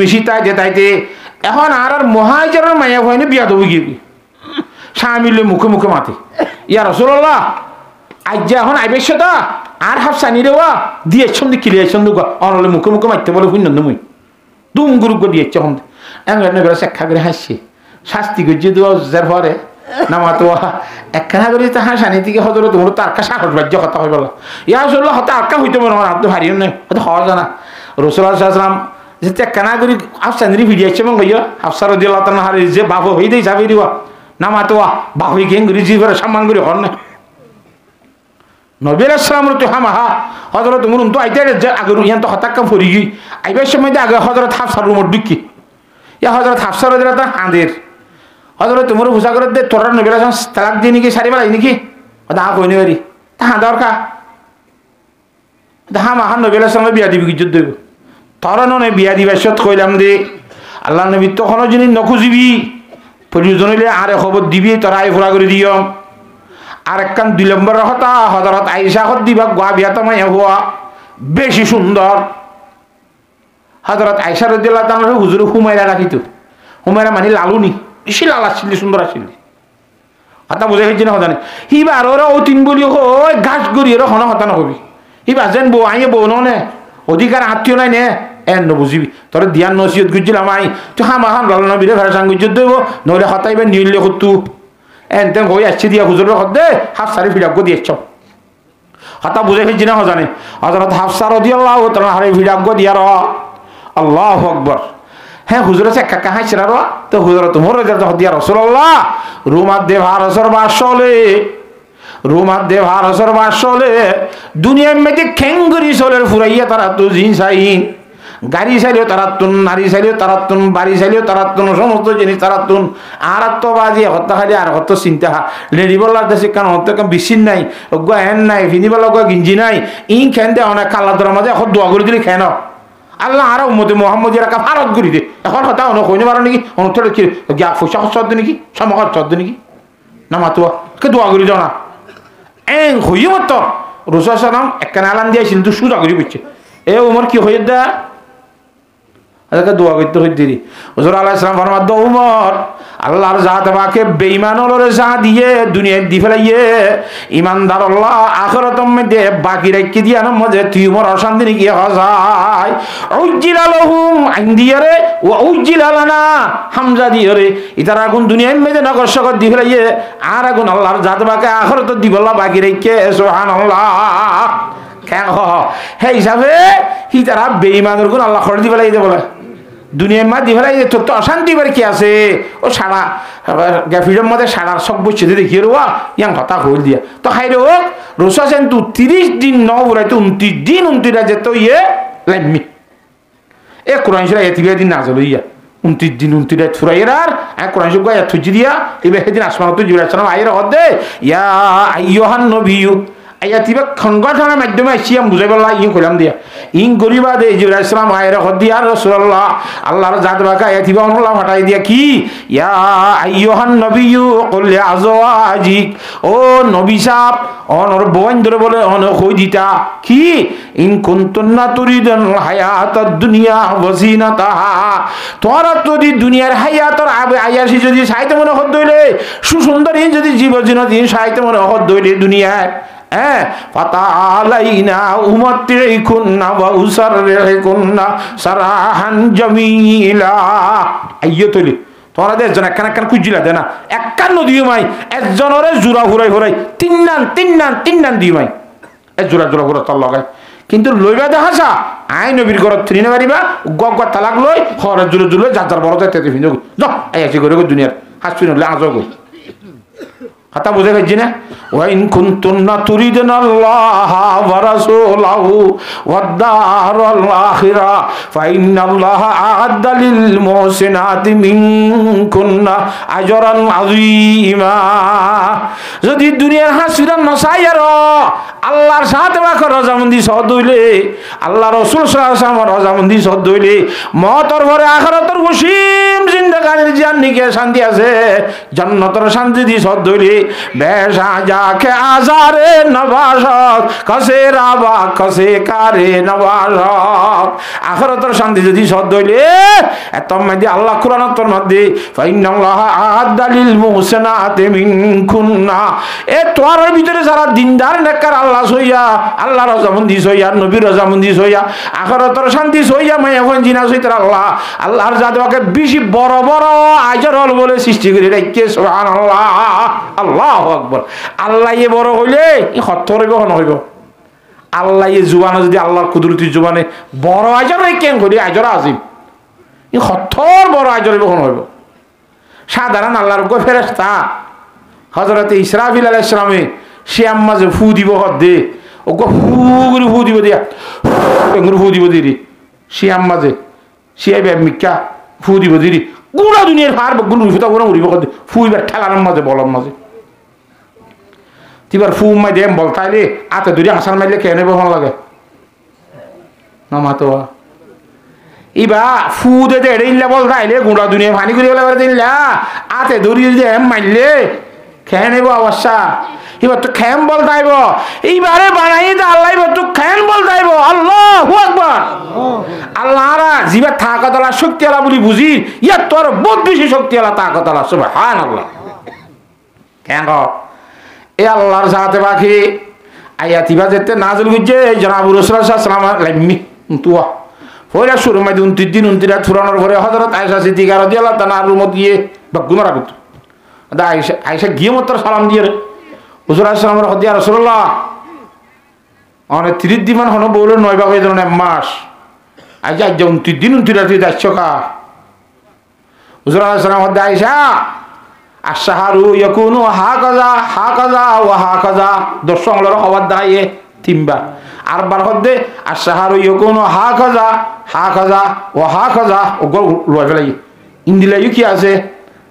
মিশি তাইতে এখন আর মহাজরের মায়া ফন্দে বিয়া দেবো গিয়ে স্বামীর মুখে মুখে মাথে ইয়া রাসূলুল্লাহ আজ এখন আইবেশ তা আর হাফসানি রে ওয়া দিয়ে ছন্দ কিলিয়ে ছন্দ অনলে মুখে মুখে মারতে বলে ফুন মুই দুম গুরুগ দিয়ে চন্দ এমন করে শিক্ষা করে হাসছে শাস্তি করছে যার পরে নামা তো একখানা করে তো হাসানি থেকে হজর তোমার তারকা সাহস বাজ্য কথা হয়ে বলা ইয়া রাসূলুল্লাহ হতে আটকা হইতে মনে হয় আপনি হারিয়ে নেই হয়তো হওয়া জানা রাসূলুল্লাহ সাল্লাল্লাহু আলাইহি ওয়াসাল্লাম যে একখানা করে হাফসানি ভিডিয়েছে মন গইয়া হাফসা রাদিয়াল্লাহু তাআলা হারি যে বাপ হই দেই যাবি দিবা নামা তো বাপ হই গেন করে জীবরে সম্মান করে হন না নবী আলাইহিস সালামের তো হামাহা হযরত মুরুন তো আইতে যে আগে ইয়ান তো হতাক্কা ফরি গই আইবার সময় আগে হযরত হাফসার রুমর ঢুকি ইয়া হযরত হাফসা রাদিয়াল্লাহু তাআলা হাঁদের হযরত মুর বুঝা করে দে তোর নবী আলাইহিস সালাম তালাক দিয়ে নাকি সারি বেলাই নাকি দা কইনি বাড়ি তা হাঁদার কা দা হামা নবী আলাইহিস সালাম বিয়া দিবি যুদ্ধ দেব তোর ননে বিয়া দিবা সত কইলাম দে আল্লাহ নবী তো কোনো জিনিস নখুজিবি প্রয়োজন হইলে আরে খবর দিবি তোরা আই ফুরা করে দিও আর একখান 2 নম্বর হতা হযরত আয়েশা হদ দিবা গোয়া বিয়া তামাই হওয়া বেশি সুন্দর হযরত আয়েশা রাদিয়াল্লাহু তাআলা হুজুর হুমায়রা রাখিতো হুমায়রা মানে লালুনি বেশি লাল আসছিল সুন্দর আসছিল হতা বুঝে হইছে না হদানে হিবা আর ওরা ও তিন বলি হয় ঘাস গড়ি এর হনা হতা না হবি হিবা যেন বউ আইয়ে বউ নে অধিকার আত্মীয় নাই নে এন বুঝিবি তোর ধ্যান নসিহত গুজিলাম আই তো হামাহান লাল নবীরে ভাষা গুজত দেব নইলে হতাইবে নিলে হতু এনতেন হয়ে আসছে দিয়া হুজুরের হদে হাফসারে ভিড়াগ্য দিয়েছ হতা বুঝে হইছে না হজানে হযরত হাফসা রাদিয়াল্লাহু তাআলা হারে ভিড়াগ্য দিয়ার আল্লাহু আকবার হ্যাঁ হুজুরে সে কাকা হাসিরা র তো হুজুর তোমার দিয়া রাসূলুল্লাহ রুমাত দে ভারসর বাসলে রুমাত দে ভারসর বাসলে দুনিয়ার মধ্যে খেঙ্গুরি চলের ফুরাইয়া তারা তো জিন সাইন গাড়ি চাইলেও তারাতুন নারী চাইলেও তারাতুন বাড়ি চাইলেও তারাতুন সমস্ত জিনিস তারাতুন আর তো বাজি হত্যা খালি আর হত চিন্তা লেডি বলার দেশে কারণ হত্যা কাম বিচিন নাই গা হেন নাই ফিনিবেলা গা গিঞ্জি নাই ইন খেন দে অনেক কাল্লা ধরার মাঝে এখন দোয়া করে দিলে খেন আল্লাহ আর উম্মতে মুহাম্মদিরা কা ভারত করি দে এখন হতা অন কইনে পারো নাকি অন তোলে কি গিয়া ফুসা হচ্ছে নাকি সমাগত চদ্দ নাকি না মাতুয়া কে দোয়া করি দাও না এন হইয়ে মত রাসূল সাল্লাম একখানা আলান দিয়েছিল তো সুজা করি বুঝছে এ উমর কি হইয়ে দা আজকে দোয়া করতে হইতে দিই হুজুর আলাইহিস সালাম ফরমাদ দো উমর আল্লাহর জাত পাকে বেঈমান হলরে যা দিয়ে দুনিয়ায় দি ফেলাইয়ে ইমানদার আল্লাহ আখিরাতের মধ্যে বাকি রাখি দিয়া না মজে তুই উমর অশান্তি নাকি হজায় উজ্জিলালহুম আইন্দিয়ারে ওয়া উজ্জিলালানা হামজা দিয়ারে ইতারা কোন দুনিয়ার মধ্যে না কষ্ট দি ফেলাইয়ে আর আগুন আল্লাহর জাত পাকে আখিরাতে দিবল্লা বাকি রাখে সুবহানাল্লাহ কেন হে হিসাবে হি তারা বেঈমানের গুণ আল্লাহ করে দি ফেলাই দে বলে দুনিয়ার মা দি ফেলাই তোর তো অশান্তি বার কি আছে ও সারা গ্যাফিরের মধ্যে সারা সব বসে দেখি রোয়া ইয়াং হতা হইল দিয়া তো হাইরে হোক রোসা সেন তু 30 দিন ন উড়াইতে 29 দিন 29 রাত যেত ইয়ে লাইমি এ কোরআন শরীফ এতিবে দিন না চলো ইয়া 29 দিন 29 রাত ফুরাইয়ের আর কোরআন শরীফ গায়া থুজি দিয়া এবে সেদিন আসমান তো জিবরাইল সালাম আইর হদে ইয়া আইয়ুহান নবিয়্যু আয়াতিবা সংগঠনের মাধ্যমে আসিয়াম বুঝাই বললা ইন কইলাম দিয়া ইন গরিবা দে জিবরাইল সালাম আয়রা হদিয়া রাসূলুল্লাহ আল্লাহর জাত বাকা আয়াতিবা আল্লাহ হটাই দিয়া কি ইয়া আইয়ুহান নবিয়্যু কুল লি আজওয়াজিক ও নবী সাহেব অনর বন্ধুরে বলে অন কই দিতা কি ইন কুনতুন্না তুরিদুল হায়াতাদ দুনিয়া ওয়া জিনাতাহা তোরা যদি দুনিয়ার হায়াতর আয়াসি যদি চাইতে মনে হদ দইলে সুসুন্দরী যদি জীবজনতি চাইতে মনে হদ দইলে দুনিয়ায় ফাতালাইনা উমাতিকুন্না ওয়া উসাররিকুন্না সারাহান জামিলা আইয়তলি তোরা দে জন একখান কুজিলা দেনা একখান দিও মাই একজনরে জুরা হুরাই তিন নান দিও মাই এ জুরা হুরা তল লাগাই কিন্তু লইবা দেখাছা আই নবীর ঘরত থিনে মারিবা গগ তালাক লই হরে জুলে যার বড় তেতে ফিনো য আইছি করে দুনিয়ার হাসপিন হলে আজো গই কথা বুঝে গেছি না? ওয়াইন কুনতুন্না তুরিদুনাল্লাহা ওয়া রাসূলাহু ওয়াদ দারাল আখিরা ফাইন্নাল্লাহা আ'আদ্দা লিল মুহসিনাতি মিনকুন্না আজরান আযীমা। যদি দুনিয়ার হাসিরান নসাইয়ার আল্লাহর সাথে বাক রাজামন্দি সদ হইলে, আল্লাহ রাসূল সাল্লাল্লাহু আলাইহি ওয়াসাল্লাম রাজামন্দি সদ হইলে, মওতর পরে আখিরাতের খুশিম জিন্দেগানির জান্নিকে শান্তি আছে, জান্নাতের শান্তি দি সদ হইলে বেশা যাকে আজারে নবাসক কসে রাবা কসে কারে নবাসক। আখিরাতের শান্তি যদি সদ হইলে এত মধ্যে আল্লাহ কুরআনের মধ্যে ফাইন্নাল্লাহা আ'আদ্দা লিল মুহসিনাতি মিনকুন্না, এ তোয়ারের ভিতরে যারা দিনদার নেককার আল্লাহ সইয়া, আল্লাহ রাজামন্দি সইয়া, নবীর রাজামন্দি সইয়া, আখিরাতের শান্তি সইয়া মায়া কোন জিনা সইতার আল্লাহ আল্লাহর জাদুকে বেশি বড় বড় আজর হল বলে সৃষ্টি করে রাখছে। সুবহানাল্লাহ, আল্লাহু আকবার। আল্লাহ এ বড় হইলে ই হত্যর হইব কোন হইব? আল্লাহ এ জুবানে যদি আল্লাহর কুদরতির জুবানে বড় আজর কেন করি আজর আজিম, ই হত্যর বড় আজর হইব কোন হইব? সাধারণ আল্লাহর গো ফেরেশতা হযরত ইসরাফিল আলাইহিস সালামে শিয়াম মাঝে ফু দিব হদে ও গো ফু দিব দিয়া ফু দিব দিরি শিয়াম মাঝে শিয়াই বে মিকা ফু দিব দিরি গুড়া দুনিয়ার হার গুলো ফুটা গুলো উড়িব হদে ফুইবার ঠেলার মাঝে বলর মাঝে তিবার ফু মাই দেম বল তাইলে আতে দুরি হাসান মাইলে কেন নেব ভালো লাগে না মাতোয়া ইবা ফু দে দে ইল্লা বল তাইলে গুড়া দুনিয়া পানি করে বলে দিলা আতে দুরি দে মাইলে খেয়ে নেব অবশ্যা। এবার তো খেম বল তাইব এইবারে বানাই দে আল্লাহ তো খেম বল তাইব। আল্লাহু আকবার। আল্লাহরা জিবা তাকতলা শক্তি আলা বলি বুঝি ইয়ার তোর বহুত বেশি শক্তি আলা তাকত আলা। সুবহানাল্লাহ। কেন এ আল্লাহর সাথে বাকি আয়াতিবা যেতে নাজিল হইছে জনাবুর রাসূল সাল্লাল্লাহু আলাইহি ওয়াসাল্লাম লাইমি তুয়া পয়লা শুরু মাইদে 29 দিন 29 রাত ফুরানোর পরে হযরত আয়েশা সিদ্দিকা রাদিয়াল্লাহু তাআলা রুমত গিয়ে বাগুনা রাখত দা আয়েশা গিয়ে মত সালাম দিয়ে হুজুর আসসালামু আলাইকুম ইয়া রাসূলুল্লাহ অনেক 30 দিন হনো বলে 9 ভাগ হয়ে ধরনের মাস আজ আজ 29 দিন 29 রাতে যাচ্ছ কা হুজুর আসসালামু আলাইকুম আয়েশা আশহারু ইয়াকুনু হাকাযা হাকাযা ওয়া হাকাযা দর্শনগুলোর খবর দাইয়ে তিনবা আরবার হদে আশহারু ইয়াকুনু হাকাযা হাকাযা ওয়া হাকাযা ওগো লয় ফেলাই ইন্দিলা কি আছে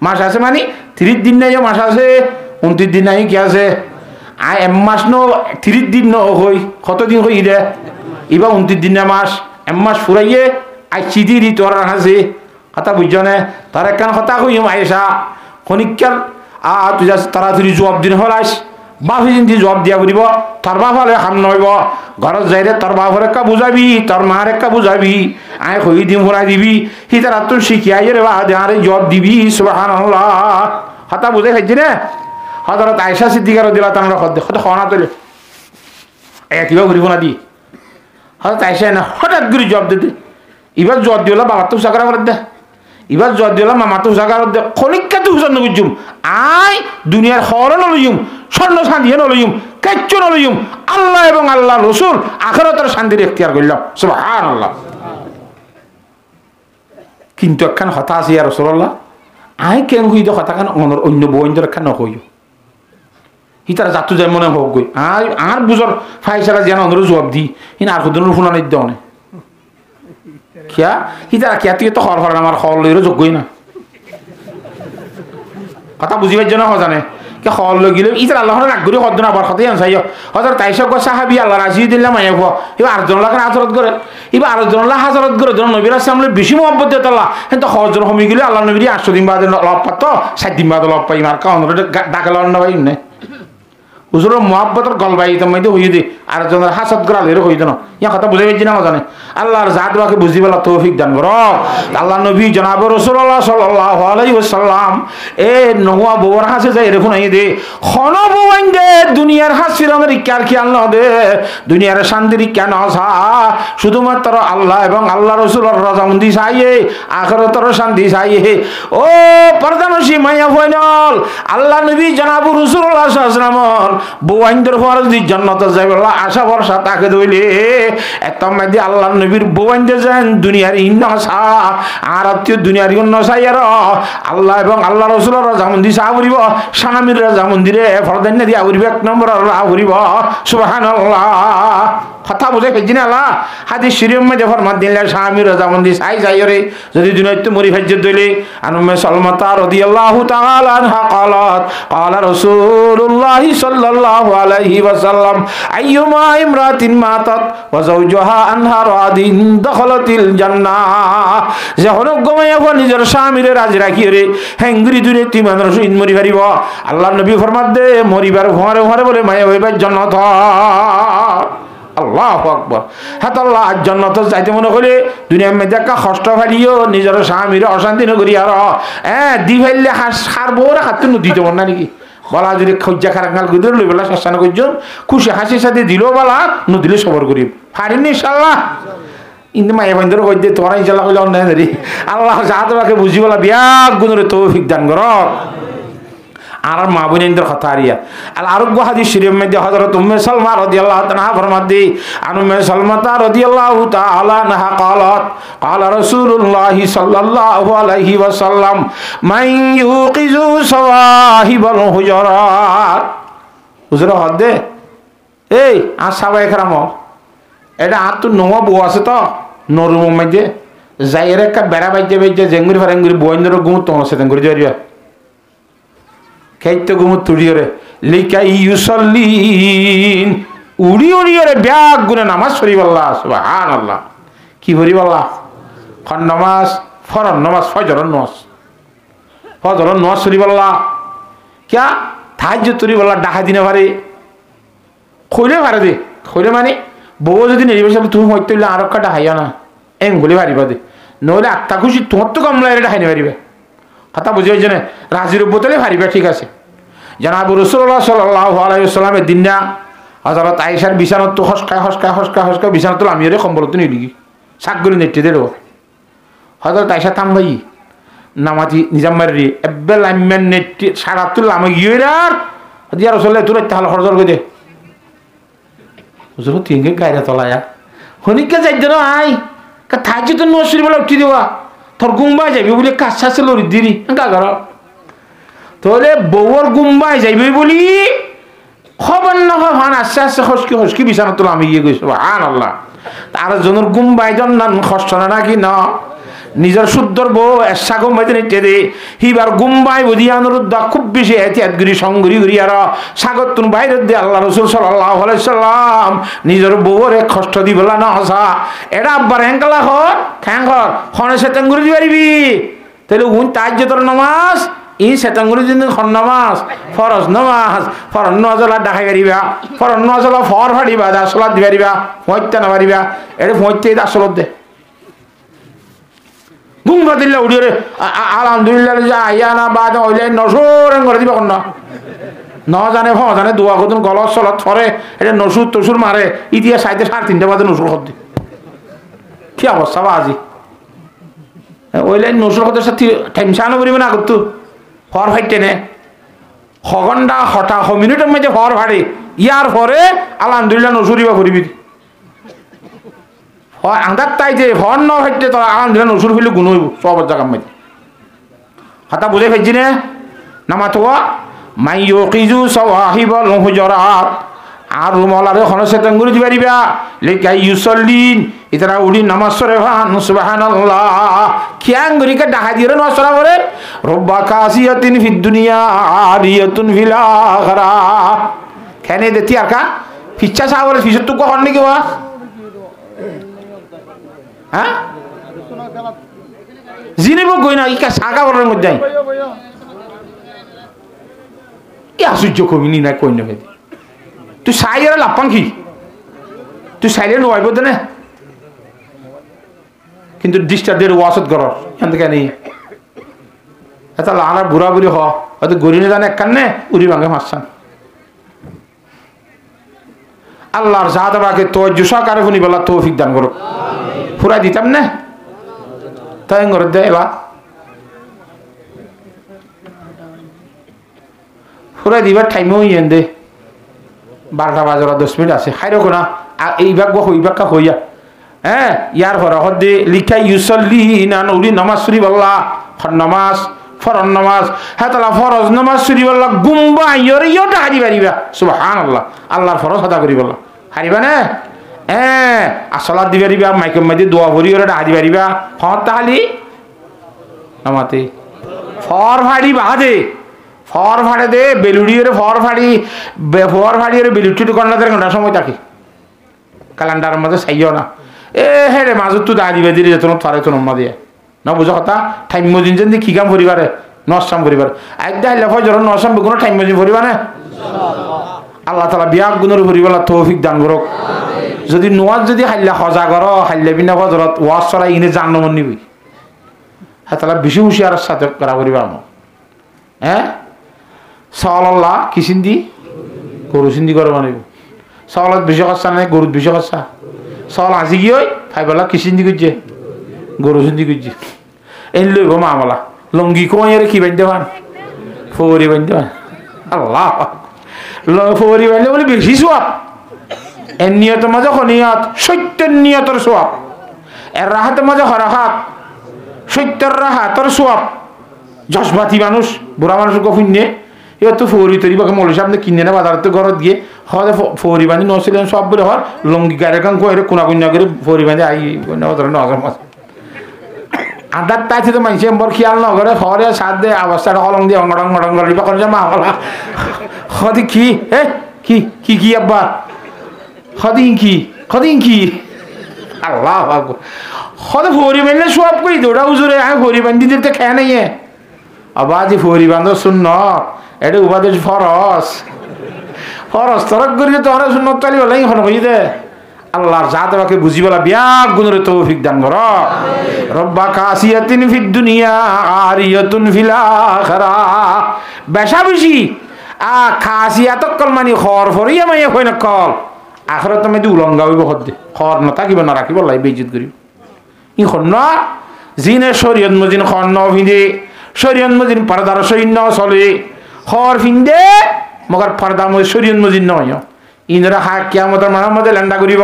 মাস আছে মানে 30 দিন নাই মাস আছে 29 দিন নাই কি আছে আই এম মাস নো 30 দিন ন হই কত দিন হই রে ইবা 29 দিন না মাস এম মাস ফুরাইয়ে আই চিদিরি তোর আছে কথা বুঝছনে তার একখান কথা কইম আয়েশা খনিকার তুই তাড়াতাড়ি জবাব দিন হলাইস বাফি জিন্দি জবাব দিয়া বুঝিব তোর বাফালে খাম নইব ঘরত যাইরে তোর বাফর একা বুঝাবি তোর মার একা বুঝাবি আয় কই দিম ভরাই দিবি সি তারা তোর শিখিয়াই রে বা আরে জবাব দিবি সুবহানাল্লাহ কথা বুঝে খাইছি রে হযরত আয়েশা সিদ্দিকা রাদিয়াল্লাহু তাআলা কত খানা তোলে এ কিবা ঘুরিব না দি হযরত আয়েশা না হঠাৎ করে জবাব দিতে এবার জবাব দিলা বাবা তো সাকরা করে দে এবার জবাব দিলা মামা তো সাকরা দে খনিকা তো হুজুর নবুজুম আই দুনিয়ার খবর নলইম স্বর্ণ শান্তি নলইম কাচ্চ নলইম আল্লাহ এবং আল্লাহ রাসূল আখিরাতের শান্তির ইখতিয়ার করলাম সুবহানাল্লাহ। কিন্তু একখান কথা আছে ইয়া রাসূলুল্লাহ আই কেন হই দে কথা কান অন্য বইন্দর খান হই হিতারা জাতু যায় মনে হোক গই আর বুঝর ফাইসালা যেন অন্য জবাব দি হিন আর কদিন শুনা নাই দেওনে কিয়া হিতারা কিয়া তুই তো হর আমার হল লইরো যোগ্যই না কথা বুঝিবার জন্য জানে কে হল লই গেলে ইতার আল্লাহর রাগ করি হদ না আবার কথাই আনসাই হযরত আয়েশা গো সাহাবী আল্লাহ রাজি দিল্লাহ মাইয়া গো এবার আরেকজন লাগে হাজরত করে এবার আরেকজন লাগে হাজরত করে জন নবীর সামনে বেশি মহব্বত দিত আল্লাহ কিন্তু হজর হমি গেলে আল্লাহ নবী 800 দিন বাদে লব পাতো 7 দিন বাদে লব পাই মার কারণ ডাকে লন না ভাই না হুজুর মহব্বতের গলবাই তোমাইতে হই দে আর জনের হাসদ করা লের হই দেন ইয়া কথা বুঝাই বেজি না জানে আল্লাহর জাত বাকে বুঝিবেলা তৌফিক দান করো। আল্লাহ নবী জনাব রাসূলুল্লাহ সাল্লাল্লাহু আলাইহি ওয়াসাল্লাম এ নোয়া বউর হাসে যাই রেখুন আই দে খন বউন দে দুনিয়ার হাসিরনের ইকার কি আল্লাহ দে দুনিয়ার শান্তির কেন আসা শুধুমাত্র আল্লাহ এবং আল্লাহ রাসূলের রাজামন্দি চাইয়ে আখিরাতের শান্তি চাইয়ে ও পর্দানসী মাইয়া ফয়নাল আল্লাহ নবী জনাব রাসূলুল্লাহ সাল্লাল্লাহু আলাইহি ওয়াসাল্লাম বউয়াইন্দর হওয়ার যদি জান্নাতে যাইবে আশা ভরসা তাকে দইলে এত মেদি আল্লাহ নবীর বউয়াইন্দে যান দুনিয়ার ইন্নসা আর আত্মীয় দুনিয়ার ইন্নসাই আর আল্লাহ এবং আল্লাহ রসুলের রাজামন্দির সাহা করিব স্বামীর রাজামন্দিরে ফরদান্য দিয়া করিব 1 নম্বর রাহ করিব সুবহানাল্লাহ কথা বুঝে ফেলছি না আল্লাহ হাদিস শরীফের মধ্যে ফরমান দিলেন স্বামীর রাজামন্দির সাই যাইরে যদি দুনিয়াতে মরি ফেলছে দইলে আনুমে সালমাতা রাদিয়াল্লাহু তাআলা আনহা قالت قال رسول الله صلى الله عليه وسلم ايما امراه ماتت وزوجها عنها راض دخلت الجنه যখন গমায়া নিজের স্বামীরে রাজি রাখি রে হেঙ্গুরি দূরে তি মানুষ ইন মরি পারিব আল্লাহর নবী ফরমান দে মরিবার ঘরে ঘরে বলে মায়া হইবার জান্নাত আল্লাহু আকবার হাত আল্লাহ জান্নাত যাইতে মনে করে দুনিয়ার মধ্যে একটা কষ্ট ফেলিও নিজের স্বামীর অশান্তি ন করি আর দি ফেললে হার বউরা হাত দিতে মন না নাকি বলা যদি খজ্জা খারাঙ্গাল গুদর লই বলা শাসানো করছেন খুশি হাসির সাথে দিল বলা নদিলে সবর করি পারিনি ইনশাআল্লাহ ইন্দু মায়া বন্ধুর কই দে তোরা ইনশাআল্লাহ কইলে অন্য ধরি আল্লাহ জাহাতবাকে বুঝি বলা বিয়া গুণরে তৌফিক দান কর আর মা বোনদের কথা আরিয়া আল আরোগ্য হাদিস শরীফের মধ্যে হযরত উম্মে সালমা রাদিয়াল্লাহু তাআলা ফরমাতি আন উম্মে সালমাতা রাদিয়াল্লাহু তাআলা আনহা قالت قال رسول الله صلى الله عليه وسلم من يوقظ صواحب الحجرات হুজুর হদে এই আর সবাই একরাম এটা আর তো নোয়া বউ আছে তো নরুম মধ্যে যাইরে একটা বেড়া বাইজে বাইজে জেঙ্গুরি ফারেঙ্গুরি বইন্দর গুম তো সেদিন করে যাইয়া খাইতে গুমত তুড়িয়ে লিকাই ইউসাল্লিন উড়ি উড়িয়ে ব্যাগ গুনে নামাজ পড়িবাল্লাহ সুবহানাল্লাহ কি পড়িবাল্লাহ খন নামাজ ফরজ নামাজ ফজরের নামাজ পড়িবাল্লাহ কিয়া তাহাজ্জুদ পড়িবাল্লাহ ডাহা দিনে পারে কইলে পারে দে কইলে মানে বউ যদি নির্বাচন তুমি হইতে হইলে আর একটা হাইয়া না এং বলে পারিবা দে নহলে আত্মা খুশি তোমার তো কামলা এটা হাইনে পারিবে কথা বুঝে হয়েছে না রাজির বোতলে পারিবা ঠিক আছে জনাব রাসূলুল্লাহ সাল্লাল্লাহু আলাইহি ওয়াসাল্লামের দিনা হযরত আয়েশার বিছানাত তো হসকা বিছানাত আমিরে কম্বলত নিয়ে দিগি সাকগুলি নেটে দেরো হযরত আয়েশা থাম ভাই নামাজি নিজাম মারি এব্বেল আইমান নেট সারাতুল আমা গিয়েরার দিয়া রাসূলুল্লাহ তুই তাহলে হরজর কই দে হুজুর তিনকে গায়রা তলায়া হনিকে যাই দেন আই কা থাকি তো নসরি বলা উঠি দেওয়া তোর গুম্বা যাবি বলে কাছে আছে লরি দিরি গাগর তোলে বউর গুম্বাই যাইবি বলি খবর না হয় আস্তে আস্তে হসকি বিছানা তোলা আমি গিয়ে গেছি সুবহানাল্লাহ তার জনের গুম্বাই জন না কষ্ট না নাকি না নিজের শুদ্ধর বউ এসা গুম্বাইতে নিতে দে হিবার গুম্বাই বুঝিয়ানোর খুব বেশি এতিয়াতগিরি সংগরি করি আর সাগতুন বাইরে দে আল্লাহ রাসূল সাল্লাল্লাহু আলাইহি সাল্লাম নিজের বউরে কষ্ট দিবলা না হসা এটা আব্বার হ্যাঙ্গলা হর খ্যাঙ্গর খনে সেতাঙ্গুরি দিবারিবি তাহলে উন তাহাজ্জুদের নামাজ ই সেতাঙ্গুরি দিন খন নামাজ ফরজ নজলা দেখা পারিবা ফরজ নজলা ফর ফাড়িবা দাসলাত দিবারিবা ফইতে না পারিবা এটা ফইতে দাসলত দে গুম্বা দিলে উড়িয়ে রে আলহামদুলিল্লাহ যা আইয়া না বাদ হইলে নসুর করে দিবা কোন ন জানে ভ জানে দোয়া কতন গলত চলত ফরে এটা নসুর তসুর মারে ইতিয়া সাইতে 3:30 বাজে নসুর হতে কি অবস্থা বা আজি ওইলে নসুর হতে সাথে টেনশন করিবে না করতো ফর ফাইতে নে ঘন্টা হঠা মিনিটের মধ্যে ফর ফাড়ে ইয়ার পরে আলহামদুলিল্লাহ নসুরিবা করিবি আন্দার তাই যে ফর ন ফাইতে তো আলহামদুলিল্লাহ নসুর ফেলে গুণ হইব সব জায়গার মধ্যে হাতা বুঝে ফেলছি নে নামাতোয়া মাই ইউকিজু সাওয়াহিবাল হুজরাত আর রুমালারে খনসেতাঙ্গুরি দিবারিবা লেকাই ইউসাল্লিন ইতারা উড়ি নামাজ পড়ে ভান সুবহানাল্লাহ কিয়াঙ্গুরিকে ডাহা দিয়ে নসরা করে রব্বা কাসিয়াতিন ফিদ দুনিয়া আরিয়াতুন ফিল আখিরা কেনে দেতি আর কা ফিচ্ছা সাগরে ফিসত তো কোন নাকি ওয়া হ্যাঁ জিনিব কই না ইকা সাগা বড়র মধ্যে কি আশ্চর্য কবিনি না কই না তুই সাইয়ার লাপান কি তুই সাইলে নইব দেনে কিন্তু ডিস্টার্বের ওয়াসত কর এখান থেকে নেই এটা লানার বুড়া বুড়ি হ হয়তো গরিনে জানে একখানে উড়ি ভাঙে মারছান আল্লাহর জাহাদাবাকে তো জুসাকারে শুনি বলা তৌফিক দান করুক ফুরাই দিতাম না তাই করে দে এবার ফুরাই দিবার টাইমও ইয়েন দে 12টা বাজার 10 মিনিট আছে খাই রাখো না এই ভাগ ওই ভাগ হইয়া হ্যাঁ ইয়ার পর হদে লিখা ইউসল্লি না নৌলি নামাজ শরীফ আল্লাহ নামাজ ফরজ নামাজ হ্যাঁ তালা ফরজ নামাজ শরীফ আল্লাহ গুম্বা ইয়টা হারি পারিবা সুবহানাল্লাহ আল্লাহর ফরজ আদা করি বললা হারিবা না হ্যাঁ আর সালাত দিবা দিবা মাইকের মধ্যে দোয়া ভরি ওরা হারি পারিবা হ্যাঁ তাহলে নামাতে ফর ভাড়ি বাদে ফর ভাড়ে দে বেলুড়ি ফর ভাড়ি বেলুটি কন্যাদের ঘন্টা সময় থাকে ক্যালেন্ডারের মধ্যে চাইও না এ হে রে মাজত তো দাঁড়ি বেদি রে তোর থারে তো নম্মা দিয়ে না বুঝো কথা টাইম মজিন যেন কি কাম পরিবারে নসাম পরিবার একদা হইলে ফজর নসাম কোনো টাইম মজিন পরিবা না আল্লাহ তাআলা বিয়া গুণের পরিবার তৌফিক দান করুক যদি নোয়াজ যদি হাইলা সজা করো হাইলে বিনা ফজরত ওয়াজ চলাই ইনে জান্ন মন নিবি হ্যাঁ তাহলে বেশি হুঁশিয়ার সাথে করা পরিবা আমার হ্যাঁ সাল্লাহ কি সিন্ধি গরু সিন্ধি করে বানাইব সালত বেশি খরচা নাই গরুত বেশি খরচা চাউল আজি কি হয় খাইবেলা কি চিন্তি করছে গরু চিন্তি করছে এই লইব মামলা লঙ্গি কমাইয়ারে কি বান্ধে পান ফৌরি বান্ধে পান আল্লাহ ফৌরি বান্ধে বলে বেশি সোয়াব এর নিয়তের মাঝে নিয়ত সত্যের নিয়তের সোয়াব এর রাহাতের মাঝে হরাহাত সত্যের রাহাতের সোয়াব জজবাতি মানুষ বুড়া মানুষের কফিনে এবার তো ফৌরি তৈরি বাকি মৌলী সামনে কিনে না বাজার তো ঘরত গিয়ে হয়তো ফৌরি বান্ধি নছিলেন সব বলে হর লঙ্গি গাড়ি কান করে কোনা কুন্যা করে ফৌরি বান্ধি আই নজর মাছ আড্ডার তাইছে তো মানুষ বর খেয়াল নগরে হরে সাত দে অবস্থাটা অলং দিয়ে অঙ্গড়ং অঙ্গড়ং করে বা করে মা হলা হদি কি হে কি কি কি আব্বা হদিন কি আল্লাহ হদে ফৌরি বান্ধলে সব কই দৌড়া উজুরে আমি ফৌরি বান্ধি দিতে খেয়ে নেই আবাজি ফৌরি বান্ধ শূন্য এটা উপাদেশ ফরস তরক করি তোরা সুন্নত চালি বলে এখন হই দে আল্লাহর জাত বাকে বুঝি বলা বিয়া গুণের তৌফিক দান কর রব্বা কাসিয়াতিন ফিদ দুনিয়া আরিয়াতুন ফিল আখিরা বেশা বেশি খাসিয়াত কল মানি খর ফরিয়া মাইয়া কই না কল আখিরাত মে উলঙ্গা হইব হদ্দে খর না থাকিব না রাখিব লাই বেইজ্জত করি ই খন্ন জিনে শরীয়ত মজিন খন্ন ভিদে শরীয়ত মজিন পর্দার সৈন্য চলে খর ফিন্দে মগর পর্দা মধ্যে শরীয়ত মজিন নয় ইনরা হাক কিয়ামতের মানের মধ্যে লেন্ডা করিব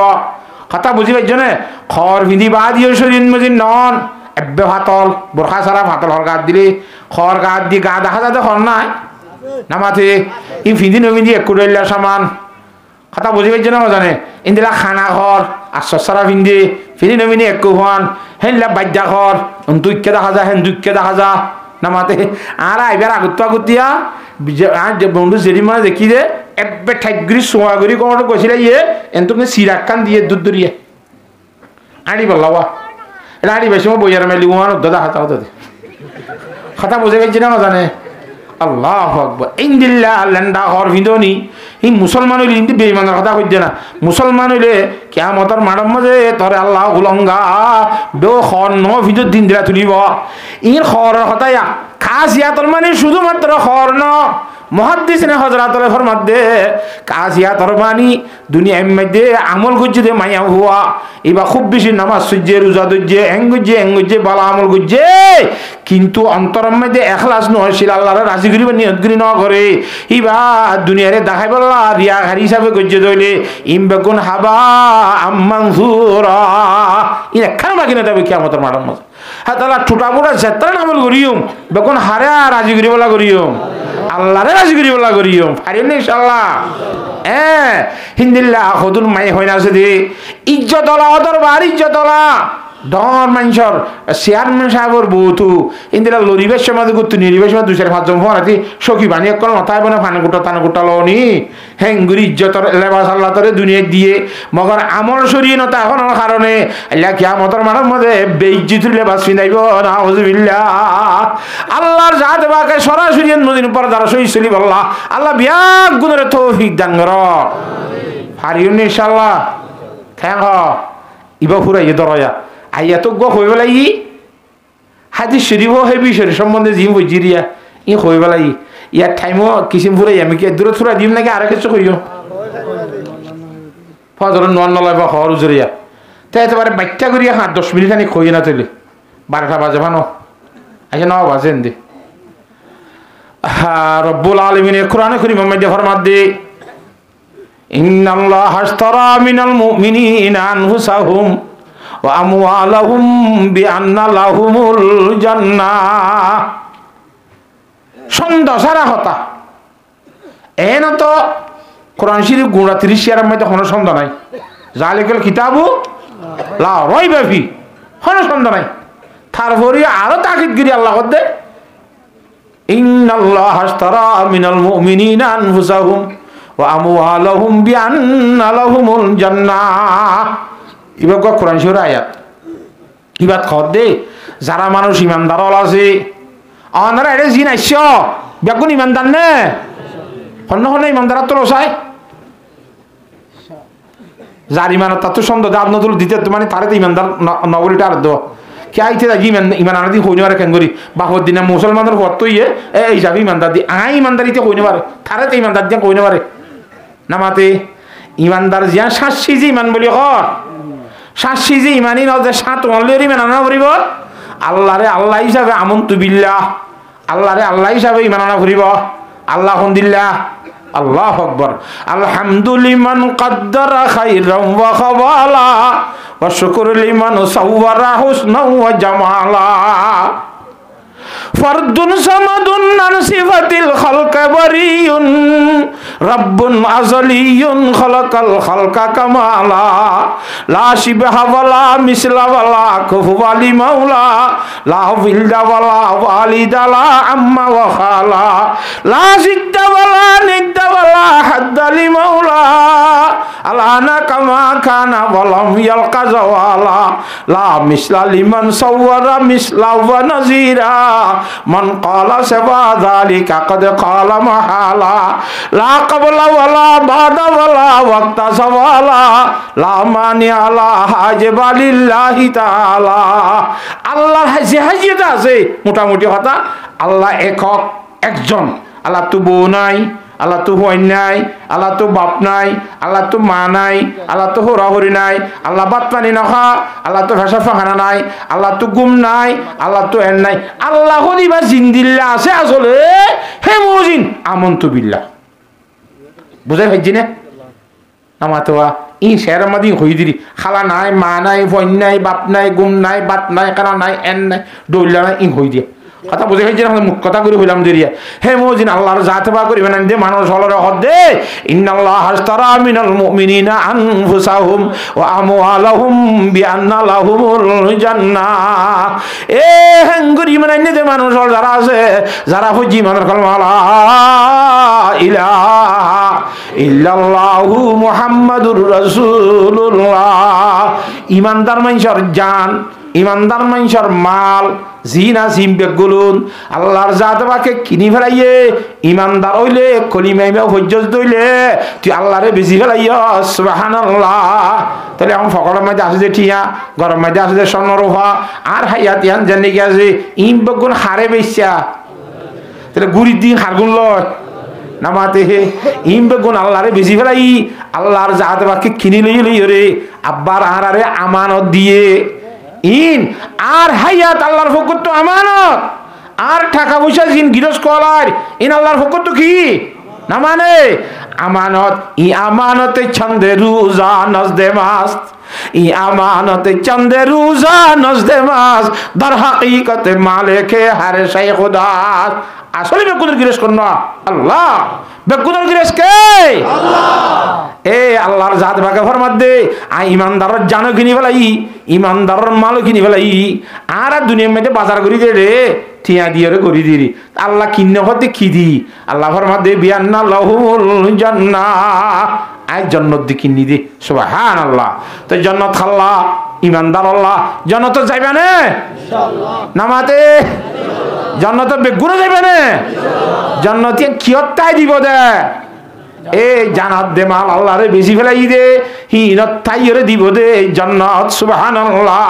কথা বুঝি পাইছ না খর ফিন্দি বাদিও শরীয়ত মজিন নন এব্বে ভাতল বোরখা সারা ভাতল হর গাত দিলে খর গাত দি গা দেখা যাতে খর নাই না মাথে ই ফিন্দি নমিন্দি একু রইলা সামান কথা বুঝি পাইছ না জানে ইন্দিলা খানা ঘর আশ্বাস সারা ফিন্দি ফিন্দি নমিনি একু হন হেনলা বাদ্যা ঘর দুইকে দেখা যা হেন দুইকে দেখা যা না মাতে আর আইবার আগুতিয়া বন্ধু যেদি মানে দেখি যে এবে ঠাইগুড়ি সোয়াগুড়ি কোমর গৈছিল ইয়ে এনতকে চিরাক কান দিয়ে দুধ দরিয়ে আড়ি বললাবা এটা আড়ি বেশি মই বইয়ার মেলি উমান দাদা হাতা হতে কথা বুঝে গেছি না জানে আল্লাহ আকবার ইনদিল্লা লেন্ডা হর ভিদনি এই মুসলমান হইলে কিন্তু বেঈমানের কথা কইছে না মুসলমান হইলে কিয়ামতের মাঠের মাঝে তরে আল্লাহ উলঙ্গা বে খন ন ভিতর দিন দিলা তুলিব ইন খরের কথা খাসিয়াতর মানে শুধুমাত্র খর ন মুহাদ্দিসিনে হযরতুল ফরমাত দে কাজিয়াতর বাণী দুনিয়ার মধ্যে আমল করছে দে মাইয়া হুয়া এবা খুব বেশি নামাজ সূর্যে রোজা দজ্জে এঙ্গুজে বালা আমল করছে কিন্তু অন্তরের মধ্যে ইখলাস নহছিল আল্লাহর রাজি করিব নিয়ত করি ন করে ইবা দুনিয়ারে দেখাই বললা রিয়া হারি হিসাবে করছে দইলে ইমবাকুন হাবা আম্মানসুরা ইনা খান বাকি না তবে কিয়ামতের মাঠের মধ্যে হ্যাঁ তাহলে ছোটা মোটা যেত্রা আমল করিম বেকুন হারে রাজি করিবলা করিম আল্লাহরে রাজি করিবলা করিম পারিম ইনশাআল্লাহ হ্যাঁ হিন্দিল্লা হদুল মাই হয় না যদি ইজ্জতলা দরবার ইজ্জতলা ডর মানুষের চেয়ারম্যান সাহেবের বউতু ইন্দিরা লরিবের সময় করতো নিরিবের সময় 2-5 ফোন আছি সখী বানিয়ে কোনো মাথায় বনে ফানে গোটা টানা গোটা লনি হেঙ্গুরি ইজ্জতর লেবাস আল্লাহ তরে দুনিয়া দিয়ে মগর আমল সরিয়ে নতা এখন কারণে আল্লাহ কিয়ামতের মাঠের মধ্যে বেইজ্জতির লেবাস পিনাইব নাউযুবিল্লাহ আল্লাহর জাত বাকে সরাসরি নদীর উপর দ্বারা সই চলি বললা আল্লাহ বিয়াক গুণের তৌফিক দান কর পারিও ইনশাআল্লাহ খেং ইবা ফুরাই দরয়া আইয়া তো গো হয়ে বেলাই হাদিস শরীফ হে বিষয় সম্বন্ধে জিম বজিরিয়া ই হয়ে বেলাই ইয়ার টাইমও কিসিম ফুরাই আমি কি দূরে থুরা দিম নাকি আর কিছু করিও ফজর নোয়ান নলয় বা হর উজরিয়া তাই একেবারে বাচ্চা করিয়া 10 মিনিট খানি খই না তৈলি 12টা বাজে ভানো আচ্ছা 9 বাজে এনদি রব্বুল আলামিনের কোরআনে করিম মধ্যে ফরমাত দে ইন্নাল্লাহা আশতারা মিনাল মুমিনিনা আনফুসাহুম ওয়া আমওয়ালাহুম বিআন্না লাহুমুল জান্নাহ। সন্দেহ সারা কথা এন তো কোরআন শরীফ গুণা 30 ইয়ারের মধ্যে কোনো সন্দেহ নাই। জালিকাল কিতাবু লা রাইবা ফি, কোনো সন্দেহ নাই। তারপরে আরো তাকিদ করি আল্লাহ করতে ইন্নাল্লাহা আশতারা মিনাল মুমিনিনা আনফুসাহুম ওয়া আমওয়ালাহুম বিআন্না লাহুমুল জান্নাহ। ইবা কোরআন শরীফের আয়াত ইবাত খদে যারা মানুষ ইমানদার আছে আনারা এর জিন আইছ বেগুন ইমানদার নে হন্ন হন্ন ইমানদার তো লসাই যার ইমান তো সন্দেহ দাব নতুন দিতে মানে তারে তো ইমানদার নগরীটা আর দো কে আইতে যাই ইমান আনাদি হইনে পারে কেন করি বাহর দিনে মুসলমানের হত তো ইয়ে এই যাবি ইমানদার দি আই ইমানদারিতে হইনে পারে তারে তো ইমানদার দিয়ে কইনে পারে নামাতে ইমানদার জিয়া শাসি যে ইমান বলি কর শাসি যে ইমানই ন যে সাত অনলের ইমান আনা করিব আল্লাহরে আল্লাহ হিসাবে আমন্তু বিল্লাহ, আল্লাহরে আল্লাহ হিসাবে ইমান আনা করিব। আল্লাহ দিল্লাহ আল্লাহু আকবার। আলহামদুলিমান কাদ্দারা খাইরাম ওয়া খাওয়ালা ওয়া শুকরু লিমান সাওয়ারা হুসনা ওয়া জামালা। ফারদুন সামাদুন আন সিফাতিল খালক বারিয়ুন রাব্বুন আযলিয়ুন খালাকাল খালকা কামালা লা শিবহা ওয়ালা মিসলা ওয়ালা কুফুয়া লি মাওলা লা ওয়ালিদা ওয়ালা ওয়ালিদা লা আম্মা ওয়া খালা লা জিদ্দা ওয়ালা নিদ্দা ওয়ালা হাদ্দা লি মাওলা আলানা কামা কানা ওয়ালাম ইয়ালকা জাওয়ালা লা মিসলা লিমান সাওয়ারা মিসলা ওয়া নাজিরা মান ক্বালা সাবা যালিকা কদ ক্বালা মাহালা লা ক্বাবলা ওয়ালা বাদা ওয়ালা ওয়াক্তা সাওয়ালা লা মানি আলা হাজিবা লিল্লাহি তাআলা। আল্লাহর হাজিয়ত আছে মোটামুটি কথা। আল্লাহ একক একজন। আল্লাহ তো বউ নাই, আল্লাহ তো হইন নাই, আল্লাহ তো বাপ নাই, আল্লাহ তো মা নাই, আল্লাহ তো হরাহরি নাই, আল্লাহ বাত পানি নখা, আল্লাহ তো ভাষা ফাঁকানা নাই, আল্লাহ তো গুম নাই, আল্লাহ তো এন নাই। আল্লাহ দিবা জিন্দিল্লা আছে আসলে হে মুজিন আমন্তু বিল্লাহ। বুঝাই ভাইজি না নামাতোয়া ই শের মাদি হই দিরি খালা নাই, মা নাই, ফইন নাই, বাপ নাই, গুম নাই, বাত নাই, কানা নাই, এন নাই, দৌড়লা নাই, ই হই দিয়ে কথা বুঝে হয়েছে মুখ কথা করে হইলাম দেরিয়া হে মুজিন আল্লাহর জাত বা করিবেন দে মানুষ হলরে হদে ইন্নাল্লাহা আশতারা মিনাল মুমিনিনা আনফুসাহুম ওয়া আমওয়ালাহুম বিআন্না লাহুমুল জান্নাহ। এ হেঙ্গুরি মানে দে মানুষ হল যারা আছে যারা ফুজি মানুষ কলমা লা ইলাহা ইল্লাল্লাহু মুহাম্মাদুর রাসূলুল্লাহ। ইমানদার মানুষের জান, ইমানদার মানুষের মাল জিনা জিম বেগুলুন আল্লাহর জাত বাকে কিনি ফেলাইয়ে ইমানদার হইলে কলিমাইমা হজ্জত দইলে তুই আল্লাহরে বেশি ফেলাইয়া সুবহানাল্লাহ। তাহলে এখন ফকরের মধ্যে আছে যে ঠিয়া, গরম মধ্যে আছে যে স্বর্ণরূপা আর হাইয়াত ইয়ান জানি কি আছে ইম বেগুন হারে বেচা তাহলে গুড়ির দিন হারগুন লয় নামাতে হে ইম বেগুন আল্লাহরে বেশি ফেলাই আল্লাহর জাত বাকে কিনি লই রে আব্বার আহারে আমানত দিয়ে ইন আর হায়াত আল্লাহর ফকর তো আমানত আর টাকা পয়সা জিন গিরস কলার ইন আল্লাহর ফকর তো কি না মানে আমানত। ই আমানতে ছন্দে রোজা নজদে মাস, ই আমানতে চন্দে রোজা নজদে মাস দর হাকিকতে মালিকে হারে শাই খুদা। আসলে বেকুনের গিরস করন আল্লাহ, বেকুনের গিরস কে আল্লাহ। এ আল্লাহর জাত ভাগে ফরমাত দে আ ইমানদারের জানো কিনি ফেলাই, ইমানদারের মালও কিনি ফেলাই আর দুনিয়ার মধ্যে বাজার করি দে রে ঠিয়া দিয়ে রে করি দিরি আল্লাহ কিনে হতে কি দি আল্লাহ ফরমাত দে বিআন্না লাহুমুল জান্নাহ। আই জান্নাত দি কিনি দি সুবহানাল্লাহ। তো জান্নাত খাল্লা ইমানদার আল্লাহ জান্নাত যাইবে না ইনশাআল্লাহ নামাতে জান্নাত বেগুনে যাইবে না জান্নাত কিয়তাই দিব দে এ জান্নাত দে মাল আল্লাহরে বেশি ফেলাই দে হিনত তাইরে দিব দে জান্নাত সুবহানাল্লাহ।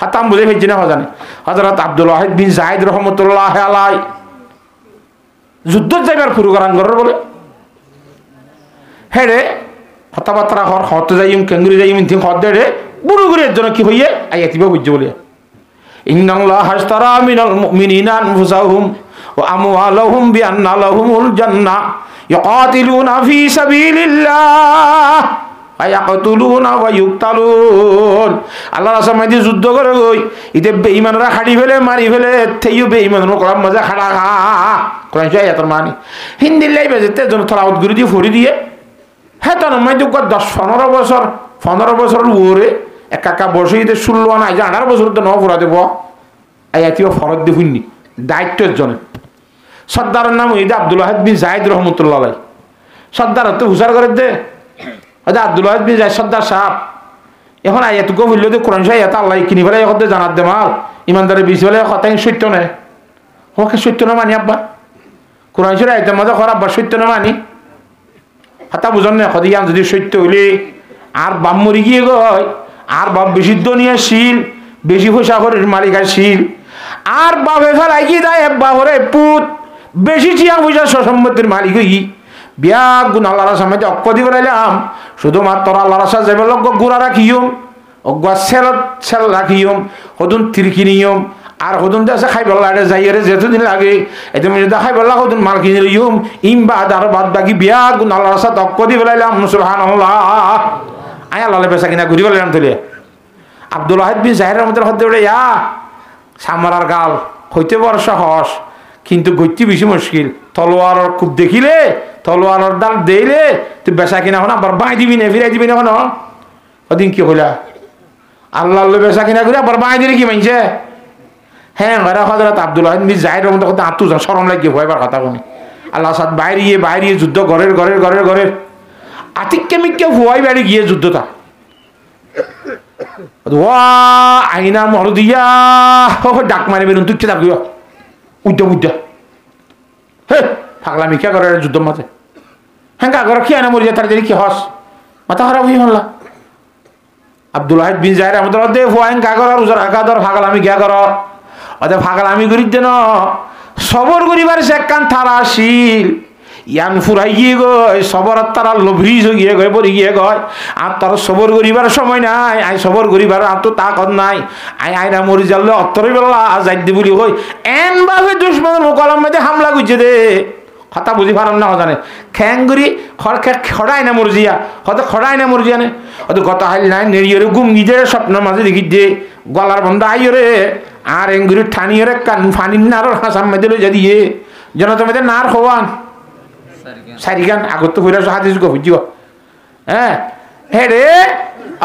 হাতাম বুঝে ফেলছি না হজানে হযরত আব্দুল ওয়াহিদ বিন যায়েদ রাহমাতুল্লাহ আলাইহি যুদ্ধ যাইবার প্রোগ্রাম করার বলে হেরে কথাবার্তা হর হত যাইম কেঙ্গুরি যাইম থিং হদ রে বুড়ো গুরের জন্য কি হইয়ে আইয়াতিবা বুঝছে বলে ইন্নাল্লাহা আশতারা মিনাল মুমিনিনা আনফুসাহুম ওয়া আমওয়ালুহুম বিআন্না লাহুমুল জান্নাহ ইউকাতিলুনা ফি সাবিলিল্লাহ আয়াকতুলুনা ওয়া ইউকতালুন। আল্লাহর রাস্তায় যুদ্ধ করে গই ইতে বেঈমানরা হাড়ি ফেলে মারি ফেলে থেইও বেঈমানরা কোরআন মজা খাড়া কোরআন চাই এত মানে হিন্দি লাইবে যেতে জন তলাওয়াত গুরি দিয়ে ফরি দিয়ে হ্যাঁ তো নয় তো 10-15 বছর ওরে একা বসে ইতে 16 না 18 বছর তো ন ফুরা দেব আয়াতিও ফরদ দি হুন্নি দায়িত্বের জন্য। সর্দারের নাম ঈদ আব্দুল ওয়াহিদ বিন জায়েদ রহমতুল্লাহ আলাইহি। সর্দার তো হুসার করে দে আব্দুল ওয়াহিদ বিন জায়েদ সর্দার সাহেব এখন আয়াত গো হইল দে কোরআন শাহ আয়াত আল্লাহ কিনি ফেলে এখন জানাত দে মাল ইমানদারের বিষ ফেলে কথা সত্য নয় ওকে সত্য না মানি আব্বা কোরআন শাহ আয়াতের মধ্যে খরা আব্বা সত্য না মানি হাতা বুঝন না খদিয়াম যদি সত্য হইলে আর বাপ মরি গিয়ে গয় আর বাপ বেশি দুনিয়াশীল বেশি পয়সা করে মালিক আসিল আর বাপে ফেলাই কি দেয় বাপরে পুত বেশি চিয়া পয়সা সম্পত্তির মালিক হই বিয়া গুণ আল্লাহর সামনে অক্ষ দিব রাইলাম শুধুমাত্র আল্লাহর সাথে যাবে লোক গুড়া রাখিম অগুয়া সেল রাখিম সদুন তিরকি নিয়ম আর সদুন আছে খাই পেলা যাই যেতদিন লাগে এতে যদি খাই পেলা সদুন মাল কিনি লইম ইমবাদ আর বাদ বাকি বিয়া গুণ আল্লাহর সাথে অক্ষ দিব রাইলাম সুবহানাল্লাহ আয় আল্লাহ বেচা কিনা ঘুরি পেলাম তুলে আব্দুল ওয়াহিদ বিন জায়েদের মধ্যে হতে বলে ইয়া সামরার গাল হইতে বড় সহজ কিন্তু গতি বেশি মুশকিল তলোয়ারের খুব দেখিলে তলোয়ারের দাল দেইলে তুই বেচা কিনা হন আবার বাঁই দিবি না ফিরাই দিবি না হন ওদিন কি হইলা আল্লাহ বেচা কিনা করে আবার বাঁই দিলে কি মানছে হ্যাঁ হজরত আব্দুল ওয়াহিদ বিন জায়েদের মধ্যে কথা আত্মু শরম লাগে ভয়বার কথা কোনি আল্লাহ সাথ বাইরে যুদ্ধ ঘরের আতিককে মিককে ভুয়াই বাড়ি গিয়ে যুদ্ধটা আইনা মর দিয়া ডাক মারি বেরুন তুই ডাক উদ্যা হে ফাগলামি কে করে যুদ্ধ মাঝে হ্যাঁ আগর কি আইনা মরি তার কি হস মাথা খারাপ হয়ে হল্লা আব্দুল ওয়াহিদ বিন জায়েদ আমাদের দে ফুয়াইন কাগর আর উজার আকাদর ফাগলামি কে কর ওদের ফাগলামি করি দেন সবর করিবার সে কান থারা আসিল ইয়ান ফুরাই গিয়ে গয় সবর তারা লোভরি গিয়ে গয় পরি গিয়ে গয় আর তার সবর করিবার সময় নাই আই সবর করিবার আর তো তাকত নাই আইনা মরি যালে অত্তর বেলা যাই দি বলি কই এন ভাবে দুশ্মনের মোকালাম মধ্যে হামলা করছে দে কথা বুঝি পারেন না জানে খ্যাঙ্গুরি খড়াই না মরজিয়া হয়তো খড়াই না মরজিয়া নে হয়তো গত হাইল নাই নেড়িয়ে গুম গিয়ে স্বপ্নের মাঝে দেখি দে গলার বন্ধ আইরে আর এঙ্গুরি ঠানিয়ে কান ফানির নার হাসাম মেদে লই যা দিয়ে যেন তোমাদের নার হওয়ান সারিগান আগত কইরা হাদিস গো বুঝিও হ্যাঁ হে রে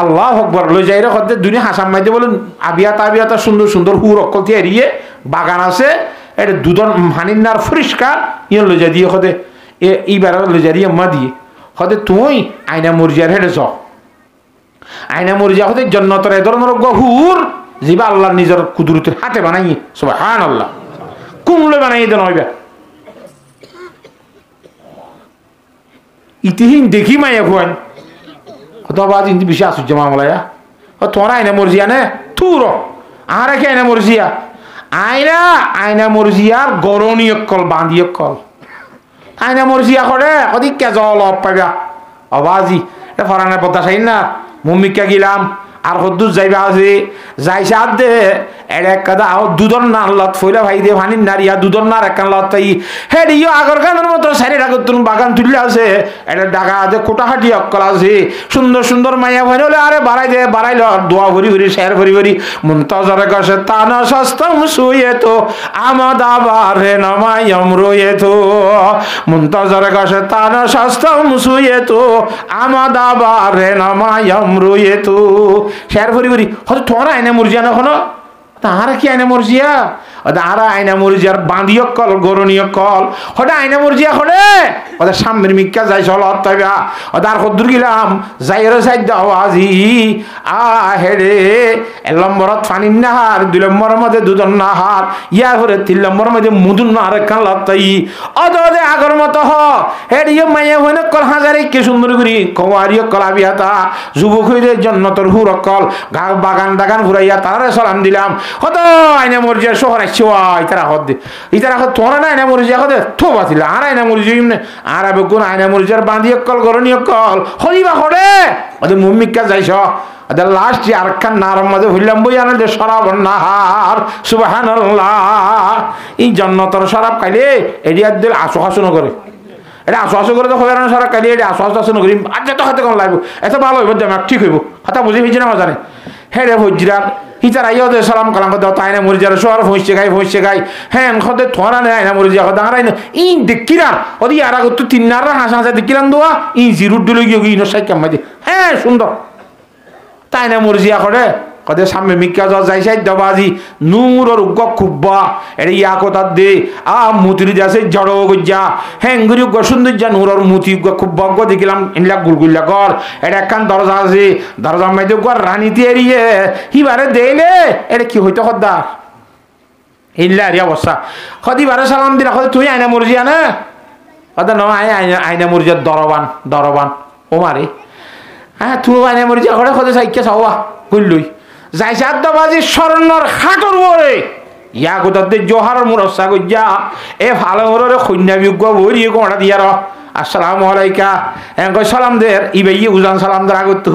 আল্লাহু আকবার লই যাই রে কত দুনিয়া হাসাম মাইতে বলেন আবিয়াতা সুন্দর হুর অকল দিয়ে এরিয়ে বাগান আছে এটা দুধন হানিনার পরিষ্কার ইয়ে লই যা দিয়ে কতে এইবার লই যা দিয়ে মা দিয়ে কতে তুই আয়না মুরজিয়ার হেডে চ আয়না মুরজিয়া কতে জান্নাতের এ ধরনের গহুর জিবা আল্লাহর নিজের কুদরতের হাতে বানাই সুবহানাল্লাহ কুমলে বানাই দেন হইবা ইতিহীন দেখি মাইয়া খুয়ান কত বাদ ইন্দি বেশি আশ্চর্য মামলায়া ও তোরা আইনা মরজিয়া নে তুর আর কি আইনা মরজিয়া আইনা মরজিয়ার গরণীয় কল বাঁধিয় কল আইনা মরজিয়া করে কদি কেজল পাইবা অবাজি এটা ফরানের পদ্মা সাইন না মুমিকা গিলাম আর হদ্দুর যাইবা আছে যাইছে আর দে এক কাদা দুধর নার লত ফইলা ভাই দে ভানির নারিয়া দুধর নার এক লত তাই হে ইও আগর গানের মতো সারি রাখত তুমি বাগান তুললে আছে এটা ডাকা আছে কোটাহাটি অক্কল আছে সুন্দর মাইয়া ভাই হলে আরে বাড়াইল দোয়া ভরি শের ভরি মুনতাজর গসে তানা সস্তম শুয়ে তো আমাদ আবার রে নামায়ম রয়ে তো মুনতাজর গসে তানা সস্তম শুয়ে তো আমাদ আবার রে নামায়ম রয়ে তো শের ভরি হয়তো তোরা আইনা মুরজিয়া না কোনো তাহারা কি আইনা মরজিয়া তাহারা আইনা মরজিয়ার বাঁধিয় কল গরণীয় কল হঠাৎ আইনা মরজিয়া হলে ওদের সামনের মিক্কা যাই চল তৈবা ওদের কদ্দুর গিলাম যাইরে যাই দাও আজি হেরে 1 নম্বরত ফানির নাহার 2 নম্বরের মধ্যে দুধন নাহার ইয়া করে 3 নম্বরের মধ্যে মুদুন নাহার কান লতাই অদে আগর মতো হ হেড় ইয়ে মাইয়া হইনে কল হাজারে কে সুন্দর করি কওয়ারিয় কলাবিয়াতা যুবক হইলে জান্নাতের হুর কল বাগান ঘুরাইয়া তারে সালাম দিলাম কত আইনা মরজিয়া শহর বাচ্চা ইতারা হদ দে ইতারা হদ তোরা না আয়না মরিজি হদ থো বাতিল আর আয়না মরিজি ইমনে আর আবে কোন আয়না মরিজার বাঁধি কল গরনি কল হরিবা করে ওদের মুম্মিকা যাইছ ওদের লাস্ট আরখান নার মধ্যে হইলাম বই আনে শরাব নাহার সুবহানাল্লাহ এই জান্নাতের শরাব খাইলে এরিয়ার দিল আসো হাসু না করে এটা আসো আসো করে তো হয় না সারা কালি এটা আসো আসো না করি আর যত হাতে কম লাগবে এত ভালো হইব দেমাক ঠিক হইব কথা বুঝে হইছে না জানে হ্যাঁ রে হজরার হিতার আইও দে সালাম কালাম কথা তাই না মরিজার শহর ফইছে গাই হ্যাঁ খদে থরা না আইনা মরিজা কথা আরাই না ই দেখিরা ওদি আর আগত তিন নারা হাসা হাসা দেখিলাম দোয়া ই জিরুট দিলে গিয়ে ইনো সাই কামাই দে হ্যাঁ সুন্দর তাই না মরিজিয়া করে কদে সামনে মিক্কা যাই সাই দবাজি নূরর উগ্গ খুব্বা এর ইয়া কথা দে আ মুতিরি যাছে জড় গজ্জা হেঙ্গুরি উগ্গ সৌন্দর্য নূরর মুতি উগ্গ খুব্বা উগ্গ দেখিলাম ইনলা গুলগুল্লা কর এটা একখান দরজা আছে দরজা মাইতে উগ্গ রানীতি এরিয়ে হিবারে দেইলে এটা কি হইতো খদ্দা ইল্লা রি অবস্থা খদিবারে সালাম দিলা খদ তুই আয়না মরিজিয়া না কথা ন আয়না মরিজিয়া দরবান ও মারে হ্যাঁ তুই আয়না মরিজিয়া করে খদে সাইকে চাওয়া গুল্লুই যাইছে আদাবাজি স্বর্ণর খাটর বরে ইয়া কোথাতে জোহার মুরসা গজ্জা এ ভালো মরে কন্যা বিজ্ঞ বই কোটা দিয়ার আসসালামু আলাইকা কই সালাম দের ইবাই উজান সালাম দের আগত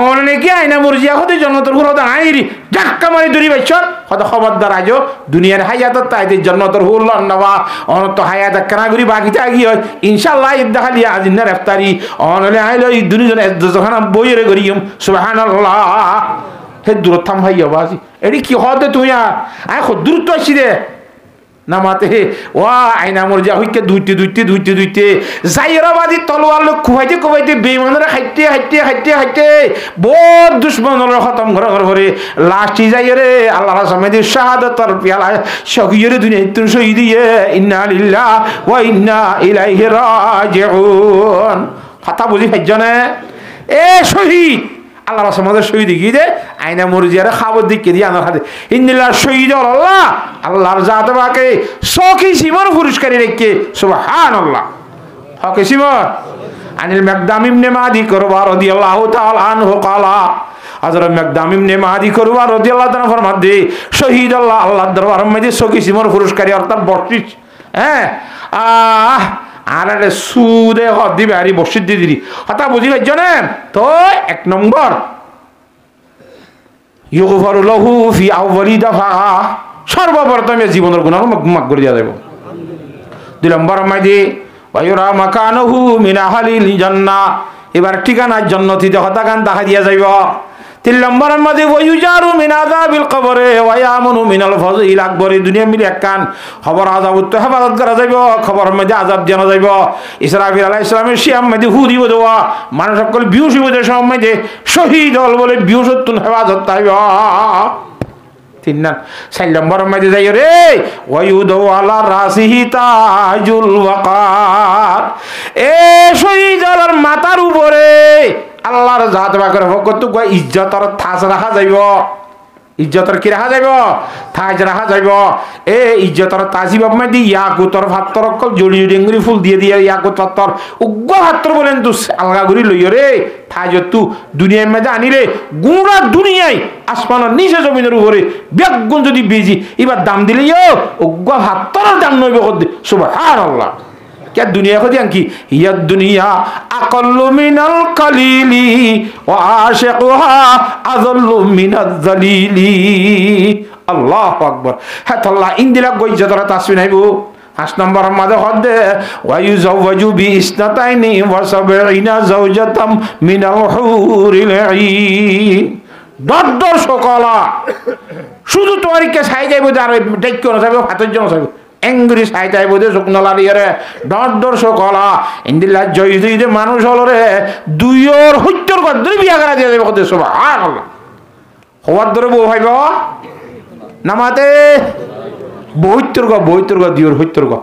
অনেকে আইনা মরজিয়া হতে জন্নতর হুল হতে আইরি ধাক্কা মারি দড়ি বাইছর হতে খবরদার আজো দুনিয়ার হায়াতত তাইতে জন্নতর হুল নবা অনত হায়াত কানাগুরি বাকিতে আগি হয় ইনশাআল্লাহ ইবদাখালি আজিনার ইফতারি অনলে আইলো এই দুনিজন যখন বইরে করিম সুবহানাল্লাহ হে দূরত থাম ভাই বাজি এডি কি হতে তুই আই খুব দূরত্ব আসি রে নামাতে ওয়া আইনা মরজা হইকে দুইতে জাইরাবাদি তলোয়ার লোক খুবাইতে বেঈমানরা খাইতে বহুত দুশমনরা খতম করে লাস্টি যাইরে আল্লাহর সামনে শাহাদাতর পিয়ালা শহীদের দুনিয়া তুই শহীদ দিয়ে ইন্না লিল্লাহ ওয়া ইন্না ইলাইহি রাজিউন কথা বুঝি ফাইজনে এ শহীদ আল্লাহর রাসূলের শহীদ গিয়ে দে আয়না মরজিয়ারে খাবার দিকে দিয়ে আনার হাতে ইন্নাল্লাহ শহীদ আল্লাহ আল্লাহর জাত পাকে সখী সীমার পুরস্কারী রেখে সুবহানাল্লাহ হকে সীমা আনিল মাকদাম ইবনে মাদি করবা রাদিয়াল্লাহু তাআলা আনহু ক্বালা হযরত মাকদাম ইবনে মাদি করবা রাদিয়াল্লাহু তাআলা ফরমাতে শহীদ আল্লাহ আল্লাহর দরবারের মধ্যে সখী সীমার পুরস্কারী অর্থাৎ বর্ষিত হ্যাঁ আর সুদে দিবে আর বসিত দিয়ে দিলি হতা বুঝি পাইছ না তো এক নম্বর ইউগফারু লাহু ফি আউয়ালি দাফা সর্বপ্রথমে জীবনের গুনাহ মাফ করে দেয়া যাবে দুই নম্বর মাইদি ওয়ায়ুরা মাকানুহু মিন আহলিল জান্নাহ এবার ঠিকানা জান্নাতীতে হতা গান দেখা দিয়া যাইব তিন নম্বর মধ্যে ওয়ায়ুজারু মিন আযাবিল কবরে ওয়া ইয়ামুনু মিনাল ফাযিল আকবর দুনিয়া মিলে একখান খবর আযাব তো হেফাজত করা যাইব খবর মধ্যে আযাব জানা যাইব ইসরাফিল আলাইহিস সালামের শিয়াম মধ্যে হুদি বদওয়া মানুষ সকল বিউসি বদে সময় শহীদ হল বলে বিউসতুন হেফাজত তাইব তিন না চার নম্বর মধ্যে যাই রে ওয়ায়ুদু আলা রাসিহি তাজুল ওয়াকার এ শহীদ হলার মাথার উপরে আল্লাহর জাত বাকর ভকত ইজ্জতর থাজ রাখা যাইব ইজ্জতর কি রাখা যাইব থাজ রাখা যাইব এ ইজ্জতর তাজিব মধ্যে ইয়াকুতর ভাত্তর জড়ি ডেঙ্গুরি ফুল দিয়ে ইয়াকুত ভাত্তর উগ্র ভাত্তর বলেন তু আলগা ঘুরি লইয় রে থাজ তু দুনিয়ার মধ্যে আনিলে গুড়া দুনিয়ায় আসমানের নিচে জমিনের উপরে ব্যাগুন যদি বেজি এবার দাম দিলে উগ্র ভাত্তর দাম নইব সুবহানাল্লাহ क्या दुनिया को दिया कि यह दुनिया अक़ल्लु मिनल कलीली व आशिक़ुहा अज़ल्लु मिनज़ ज़लीली अल्लाहु अकबर है तो अल्लाह इन दिला कोई जतरा तास्वीर है वो 8 नंबर मादे हदे व युज़व्वजु बि इस्नतैनि व सबईना ज़ौजतम मिनल हुरिल ईन डर सकला শুধু তোয়ারিকে ছাই যাইব আর ডাক্য না যাবে হাতের জন্য যাবে এঙ্গুরি সাইতাই বোধে শুকনলালিয়ারে ডর সকলা ইন্দিল্লা জয়ীদে মানুষ হলো রে দুইয়র হত্যর গদ্দরে বিয়া করা দিয়ে যাবে কত সুবহানাল্লাহ হওয়ার ধরে বউ ভাইব নামাতে বইতর গ দিয়র হত্যর গ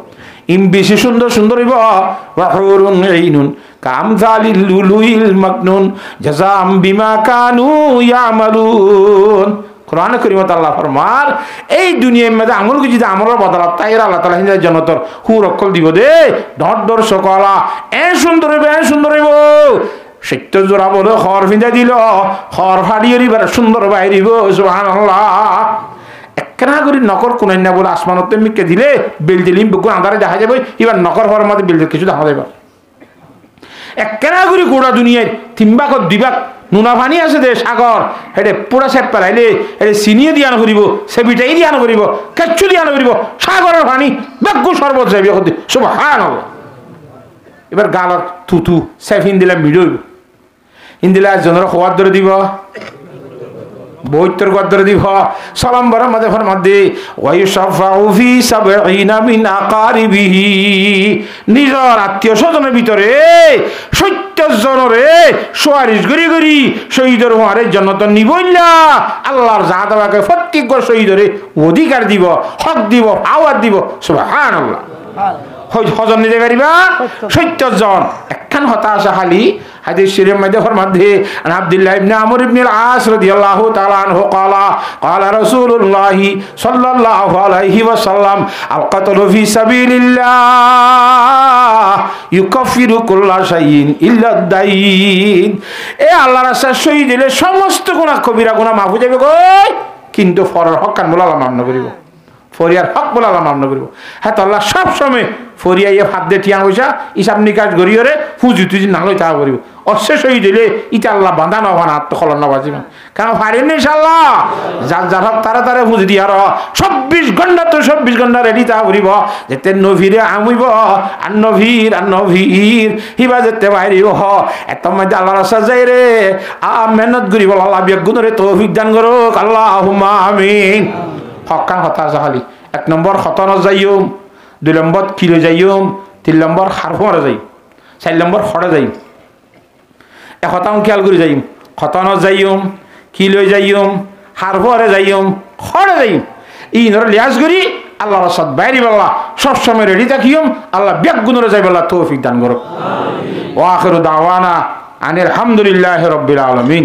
ইম বেশি সুন্দর হইব ওয়াহুরুন আইনুন কামজালিল লুলুইল মাকনুন জাযাম বিমা কানু ইয়ামালুন कुरान करीमत अल्लाह फरमार ए दुनिया में आंगुल की जिदा আমল বদলাত তাইরা আল্লাহ তাআলা হিন্দা জন্নতর হুর অকল দিব দে ডর সকলা এ সুন্দর হইব সত্য জোড়া বলে খর ফিন্দা দিল খর ফাড়িয়ে রিবার সুন্দর বাইরিব সুবহানাল্লাহ একখানা করে নকর কোনাই না বলে আসমানতে মিকে দিলে বিল দিলিম বুকু আন্ধারে দেখা যাবে এবার নকর হওয়ার মধ্যে বিল কিছু দেখা যাবে একখানা করে গোড়া দুনিয়ায় তিনবাক দুইবাক নুনা পানি আছে দে সাগর হেঁটে পুরা সেপ পেলাইলে হেঁটে চিনিয়ে দিয়ে আনা করিব সেবিটাই দিয়ে আনা করিব কেচ্ছু দিয়ে আনা করিব সাগরের পানি বাক্য সর্বত যাবি সব হান হব এবার গালত থুতু সেফ হিন্দিলা মিডইব হিন্দিলা জনের খোয়ার ধরে দিব বৈতর গদ্দরে দিব সালাম্বর মধ্যে ফরমাদে ওয়ায়ুশাফাউ ফি সাবঈনা মিন আকারিবিহি নিজর আত্মীয় স্বজনের ভিতরে 70 জনরে সুয়ারিশ গরি গরি শহীদের হওয়ার জন্য তো নিবইলা আল্লাহর জাহাদাকে প্রত্যেক শহীদরে অধিকার দিব হক দিব আওয়াজ দিব সুবহানাল্লাহ হজন নিতে পারিবা 70 জন একখান হতাশা খালি হাদিস শরীফের মধ্যে ফরমাদে আব্দুল্লাহ ইবনে আমর ইবনে আল-আস রাদিয়াল্লাহু তাআলা আনহু قال رسول الله صلى الله عليه وسلم القتل في سبيل الله يكفر كل شيء الا الدين এ আল্লাহর রাস্তায় শহীদ হলে সমস্ত গুনাহ কবিরা গুনাহ মাফ হয়ে যাবে কই কিন্তু ফরর হক কান বলা মাফ না করিব ফরিয়ার হক বলা মাফ না করিব হ্যাঁ তো আল্লাহ সব সময় ফরিয়াইয়ে হাত দিয়ে টিয়া পয়সা হিসাব নিকাশ গড়িয়ে ফুজি তুজি না লই তা করিব অশেষ হয়ে দিলে ইটা আল্লাহ বাঁধা নবান আত্মখলন নবাজিবেন কেন পারেন ইনশাআল্লাহ যার যার হক তারা তারা ফুজি দিয়ে আর 24 ঘন্টা তো 24 ঘন্টা রেডি তা করিব যেতে নভীরে আমইব আর নভীর হিবা যেতে বাইরিব এত মধ্যে আল্লাহ রাস্তা যাই রে মেহনত করিব আল্লাহ বিয়াগুণরে তৌফিক দান করুক আল্লাহুম্মা আমিন হকান হতাশা খালি 1 নম্বর খতন যাইম 2 নম্বর কিলো যাইম 3 নম্বর হারফরে যাইম 4 নম্বর খড়ে যাইম এখতাম খেয়াল করে যাইম খতন যাইম কিলো যাইম হারফরে যাইম খড়ে যাইম ই নর লিয়াজ করি আল্লাহ রাসাদ বাইরি বল্লা সব সময় রেডি থাকিম আল্লাহ বিয়াগুণরে যাই বল্লা তৌফিক দান করুক আমিন ওয়া আখিরু দাওয়ানা আনিল হামদুলিল্লাহি রাব্বিল আলামিন।